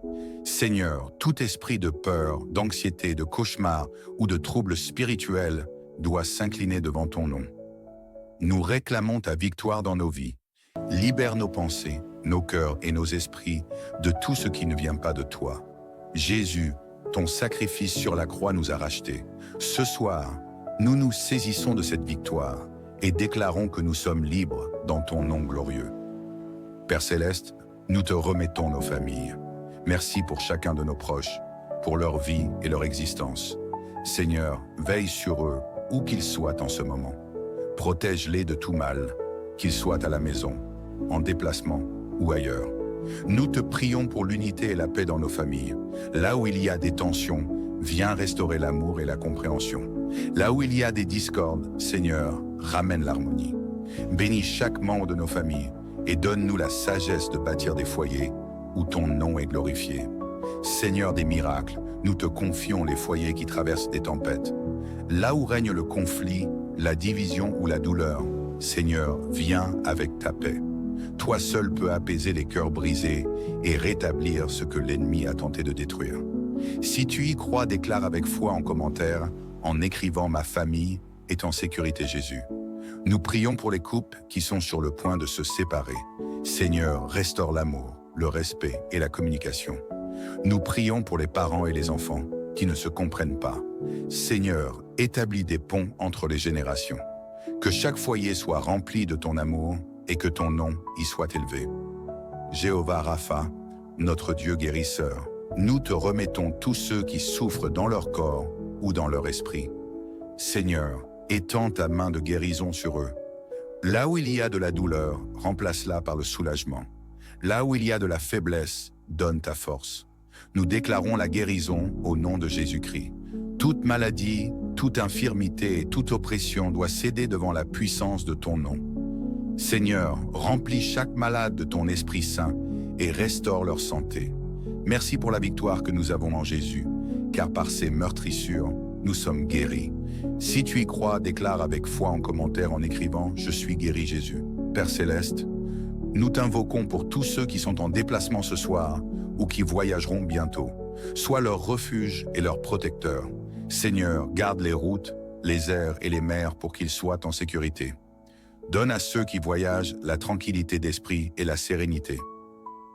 Seigneur, tout esprit de peur, d'anxiété, de cauchemar ou de troubles spirituels doit s'incliner devant ton nom. Nous réclamons ta victoire dans nos vies. Libère nos pensées, nos cœurs et nos esprits de tout ce qui ne vient pas de toi. Jésus, ton sacrifice sur la croix nous a rachetés. Ce soir, nous nous saisissons de cette victoire et déclarons que nous sommes libres dans ton nom glorieux. Père Céleste, nous te remettons nos familles. Merci pour chacun de nos proches, pour leur vie et leur existence. Seigneur, veille sur eux, où qu'ils soient en ce moment. Protège-les de tout mal, qu'ils soient à la maison, en déplacement ou ailleurs. Nous te prions pour l'unité et la paix dans nos familles. Là où il y a des tensions, viens restaurer l'amour et la compréhension. Là où il y a des discordes, Seigneur, ramène l'harmonie. Bénis chaque membre de nos familles et donne-nous la sagesse de bâtir des foyers où ton nom est glorifié. Seigneur des miracles, nous te confions les foyers qui traversent des tempêtes. Là où règne le conflit, la division ou la douleur, Seigneur, viens avec ta paix. Toi seul peux apaiser les cœurs brisés et rétablir ce que l'ennemi a tenté de détruire. Si tu y crois, déclare avec foi en commentaire, en écrivant « Ma famille est en sécurité Jésus ». Nous prions pour les couples qui sont sur le point de se séparer. Seigneur, restaure l'amour, le respect et la communication. Nous prions pour les parents et les enfants qui ne se comprennent pas. Seigneur, établis des ponts entre les générations. Que chaque foyer soit rempli de ton amour et que ton nom y soit élevé. Jéhovah Rapha, notre Dieu guérisseur, nous te remettons tous ceux qui souffrent dans leur corps ou dans leur esprit. Seigneur, étends ta main de guérison sur eux. Là où il y a de la douleur, remplace-la par le soulagement. Là où il y a de la faiblesse, donne ta force. Nous déclarons la guérison au nom de Jésus-Christ. Toute maladie, toute infirmité et toute oppression doit céder devant la puissance de ton nom. Seigneur, remplis chaque malade de ton Esprit Saint et restaure leur santé. Merci pour la victoire que nous avons en Jésus, car par ses meurtrissures, nous sommes guéris. Si tu y crois, déclare avec foi en commentaire en écrivant « Je suis guéri Jésus ». Père Céleste, nous t'invoquons pour tous ceux qui sont en déplacement ce soir ou qui voyageront bientôt. Sois leur refuge et leur protecteur. Seigneur, garde les routes, les airs et les mers pour qu'ils soient en sécurité. Donne à ceux qui voyagent la tranquillité d'esprit et la sérénité.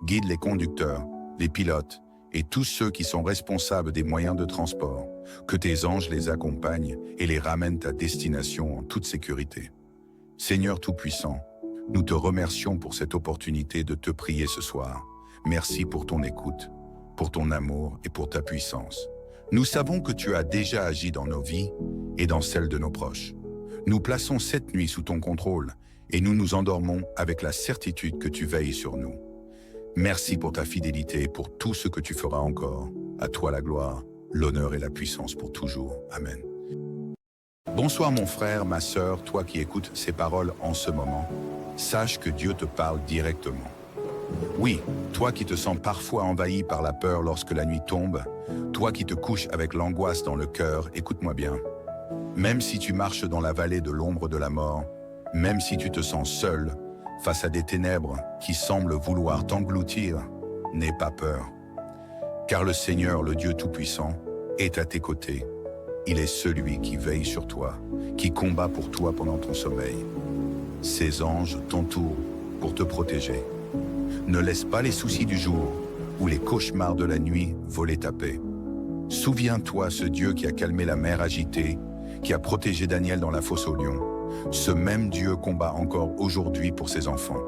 Guide les conducteurs, les pilotes et tous ceux qui sont responsables des moyens de transport. Que tes anges les accompagnent et les ramènent à destination en toute sécurité. Seigneur Tout-Puissant, nous te remercions pour cette opportunité de te prier ce soir. Merci pour ton écoute, pour ton amour et pour ta puissance. Nous savons que tu as déjà agi dans nos vies et dans celles de nos proches. Nous plaçons cette nuit sous ton contrôle et nous nous endormons avec la certitude que tu veilles sur nous. Merci pour ta fidélité et pour tout ce que tu feras encore. À toi la gloire, l'honneur et la puissance pour toujours. Amen. Bonsoir mon frère, ma sœur, toi qui écoutes ces paroles en ce moment. Sache que Dieu te parle directement. Oui, toi qui te sens parfois envahi par la peur lorsque la nuit tombe, toi qui te couches avec l'angoisse dans le cœur, écoute-moi bien. Même si tu marches dans la vallée de l'ombre de la mort, même si tu te sens seul, face à des ténèbres qui semblent vouloir t'engloutir, n'aie pas peur. Car le Seigneur, le Dieu Tout-Puissant, est à tes côtés. Il est celui qui veille sur toi, qui combat pour toi pendant ton sommeil. Ses anges t'entourent pour te protéger. Ne laisse pas les soucis du jour ou les cauchemars de la nuit voler ta paix. Souviens-toi ce Dieu qui a calmé la mer agitée, qui a protégé Daniel dans la fosse aux lions. Ce même Dieu combat encore aujourd'hui pour ses enfants.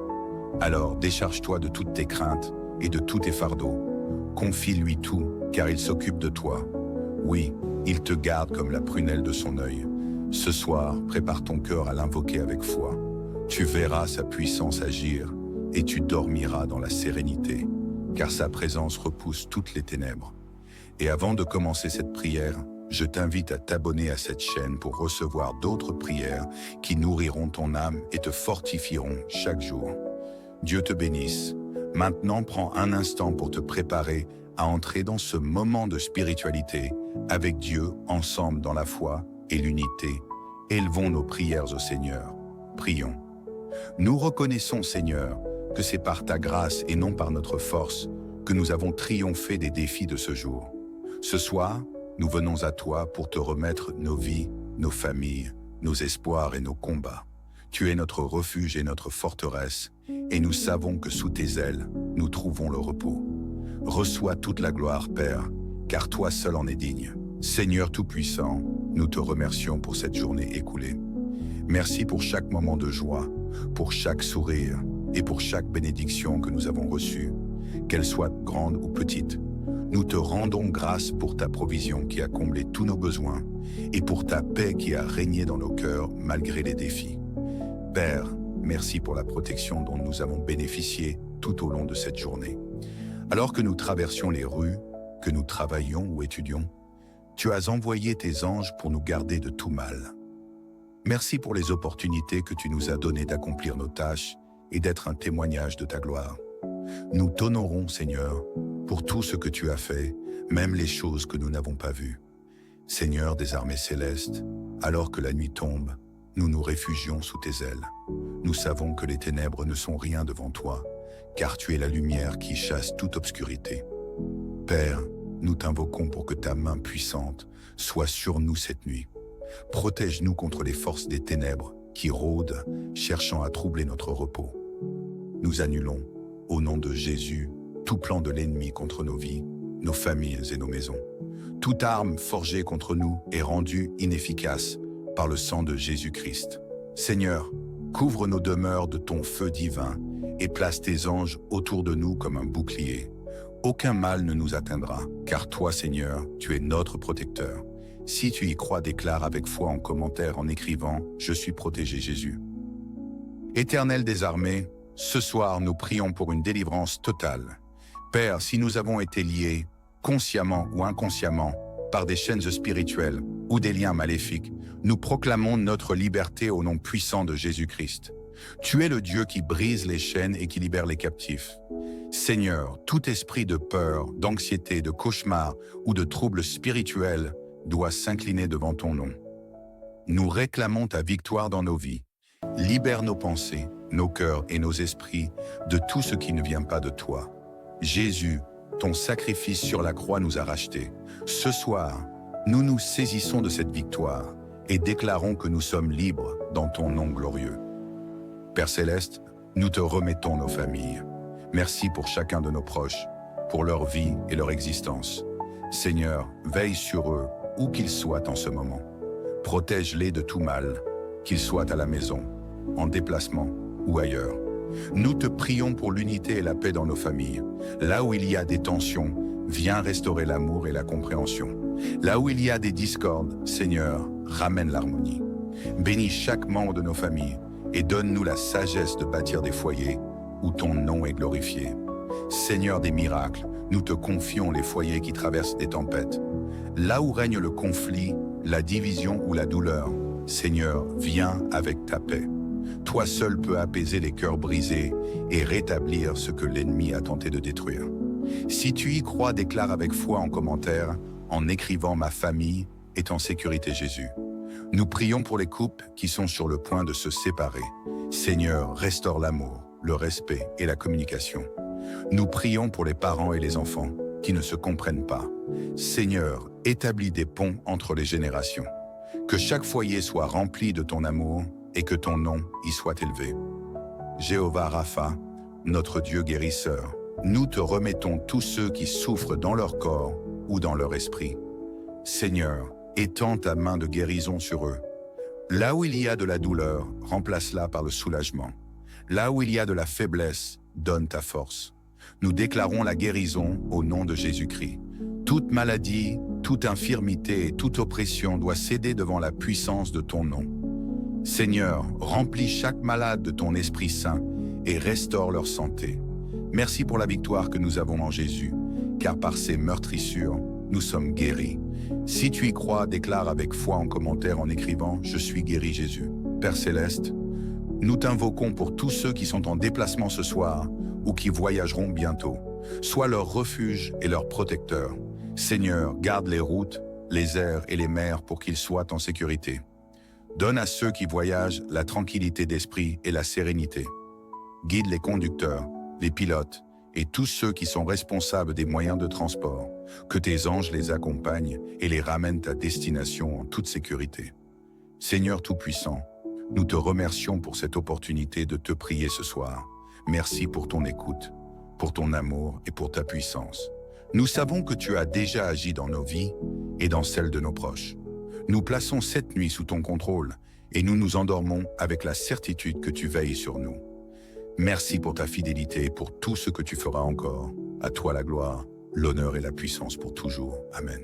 Alors décharge-toi de toutes tes craintes et de tous tes fardeaux. Confie-lui tout, car il s'occupe de toi. Oui, il te garde comme la prunelle de son œil. Ce soir, prépare ton cœur à l'invoquer avec foi. Tu verras sa puissance agir et tu dormiras dans la sérénité, car sa présence repousse toutes les ténèbres. Et avant de commencer cette prière, je t'invite à t'abonner à cette chaîne pour recevoir d'autres prières qui nourriront ton âme et te fortifieront chaque jour. Dieu te bénisse. Maintenant, prends un instant pour te préparer à entrer dans ce moment de spiritualité avec Dieu ensemble dans la foi et l'unité. Élevons nos prières au Seigneur. Prions. Nous reconnaissons, Seigneur, que c'est par ta grâce et non par notre force que nous avons triomphé des défis de ce jour. Ce soir, nous venons à toi pour te remettre nos vies, nos familles, nos espoirs et nos combats. Tu es notre refuge et notre forteresse, et nous savons que sous tes ailes, nous trouvons le repos. Reçois toute la gloire, Père, car toi seul en es digne. Seigneur Tout-Puissant, nous te remercions pour cette journée écoulée. Merci pour chaque moment de joie, pour chaque sourire et pour chaque bénédiction que nous avons reçue, qu'elle soit grande ou petite. Nous te rendons grâce pour ta provision qui a comblé tous nos besoins et pour ta paix qui a régné dans nos cœurs malgré les défis. Père, merci pour la protection dont nous avons bénéficié tout au long de cette journée. Alors que nous traversions les rues, que nous travaillions ou étudions, tu as envoyé tes anges pour nous garder de tout mal. Merci pour les opportunités que tu nous as données d'accomplir nos tâches et d'être un témoignage de ta gloire. Nous t'honorons, Seigneur, pour tout ce que tu as fait, même les choses que nous n'avons pas vues. Seigneur des armées célestes, alors que la nuit tombe, nous nous réfugions sous tes ailes. Nous savons que les ténèbres ne sont rien devant toi, car tu es la lumière qui chasse toute obscurité. Père, nous t'invoquons pour que ta main puissante soit sur nous cette nuit. Protège-nous contre les forces des ténèbres qui rôdent, cherchant à troubler notre repos. Nous annulons, au nom de Jésus, tout plan de l'ennemi contre nos vies, nos familles et nos maisons. Toute arme forgée contre nous est rendue inefficace par le sang de Jésus-Christ. Seigneur, couvre nos demeures de ton feu divin et place tes anges autour de nous comme un bouclier. Aucun mal ne nous atteindra, car toi, Seigneur, tu es notre protecteur. Si tu y crois, déclare avec foi en commentaire en écrivant « Je suis protégé Jésus ». Éternel des armées, ce soir nous prions pour une délivrance totale. Père, si nous avons été liés, consciemment ou inconsciemment, par des chaînes spirituelles ou des liens maléfiques, nous proclamons notre liberté au nom puissant de Jésus-Christ. Tu es le Dieu qui brise les chaînes et qui libère les captifs. Seigneur, tout esprit de peur, d'anxiété, de cauchemar ou de troubles spirituels doit s'incliner devant ton nom. Nous réclamons ta victoire dans nos vies. Libère nos pensées, nos cœurs et nos esprits de tout ce qui ne vient pas de toi. Jésus, ton sacrifice sur la croix nous a rachetés. Ce soir, nous nous saisissons de cette victoire et déclarons que nous sommes libres dans ton nom glorieux. Père Céleste, nous te remettons nos familles. Merci pour chacun de nos proches, pour leur vie et leur existence. Seigneur, veille sur eux, où qu'ils soient en ce moment. Protège-les de tout mal, qu'ils soient à la maison, en déplacement ou ailleurs. Nous te prions pour l'unité et la paix dans nos familles. Là où il y a des tensions, viens restaurer l'amour et la compréhension. Là où il y a des discordes, Seigneur, ramène l'harmonie. Bénis chaque membre de nos familles et donne-nous la sagesse de bâtir des foyers où ton nom est glorifié. Seigneur des miracles, nous te confions les foyers qui traversent des tempêtes. Là où règne le conflit, la division ou la douleur, Seigneur, viens avec ta paix. Toi seul peux apaiser les cœurs brisés et rétablir ce que l'ennemi a tenté de détruire. Si tu y crois, déclare avec foi en commentaire, en écrivant « Ma famille est en sécurité Jésus ». Nous prions pour les couples qui sont sur le point de se séparer. Seigneur, restaure l'amour, le respect et la communication. Nous prions pour les parents et les enfants qui ne se comprennent pas. Seigneur, établis des ponts entre les générations. Que chaque foyer soit rempli de ton amour et que ton nom y soit élevé. Jéhovah Rapha, notre Dieu guérisseur, nous te remettons tous ceux qui souffrent dans leur corps ou dans leur esprit. Seigneur, étends ta main de guérison sur eux. Là où il y a de la douleur, remplace-la par le soulagement. Là où il y a de la faiblesse, donne ta force. Nous déclarons la guérison au nom de Jésus-Christ. Toute maladie, toute infirmité et toute oppression doit céder devant la puissance de ton nom. Seigneur, remplis chaque malade de ton Esprit Saint et restaure leur santé. Merci pour la victoire que nous avons en Jésus, car par ses meurtrissures, nous sommes guéris. Si tu y crois, déclare avec foi en commentaire en écrivant « Je suis guéri Jésus ». Père Céleste, nous t'invoquons pour tous ceux qui sont en déplacement ce soir ou qui voyageront bientôt. Sois leur refuge et leur protecteur. Seigneur, garde les routes, les airs et les mers pour qu'ils soient en sécurité. Donne à ceux qui voyagent la tranquillité d'esprit et la sérénité. Guide les conducteurs, les pilotes et tous ceux qui sont responsables des moyens de transport. Que tes anges les accompagnent et les ramènent à destination en toute sécurité. Seigneur Tout-Puissant, nous te remercions pour cette opportunité de te prier ce soir. Merci pour ton écoute, pour ton amour et pour ta puissance. Nous savons que tu as déjà agi dans nos vies et dans celles de nos proches. Nous plaçons cette nuit sous ton contrôle et nous nous endormons avec la certitude que tu veilles sur nous. Merci pour ta fidélité et pour tout ce que tu feras encore. À toi la gloire, l'honneur et la puissance pour toujours. Amen.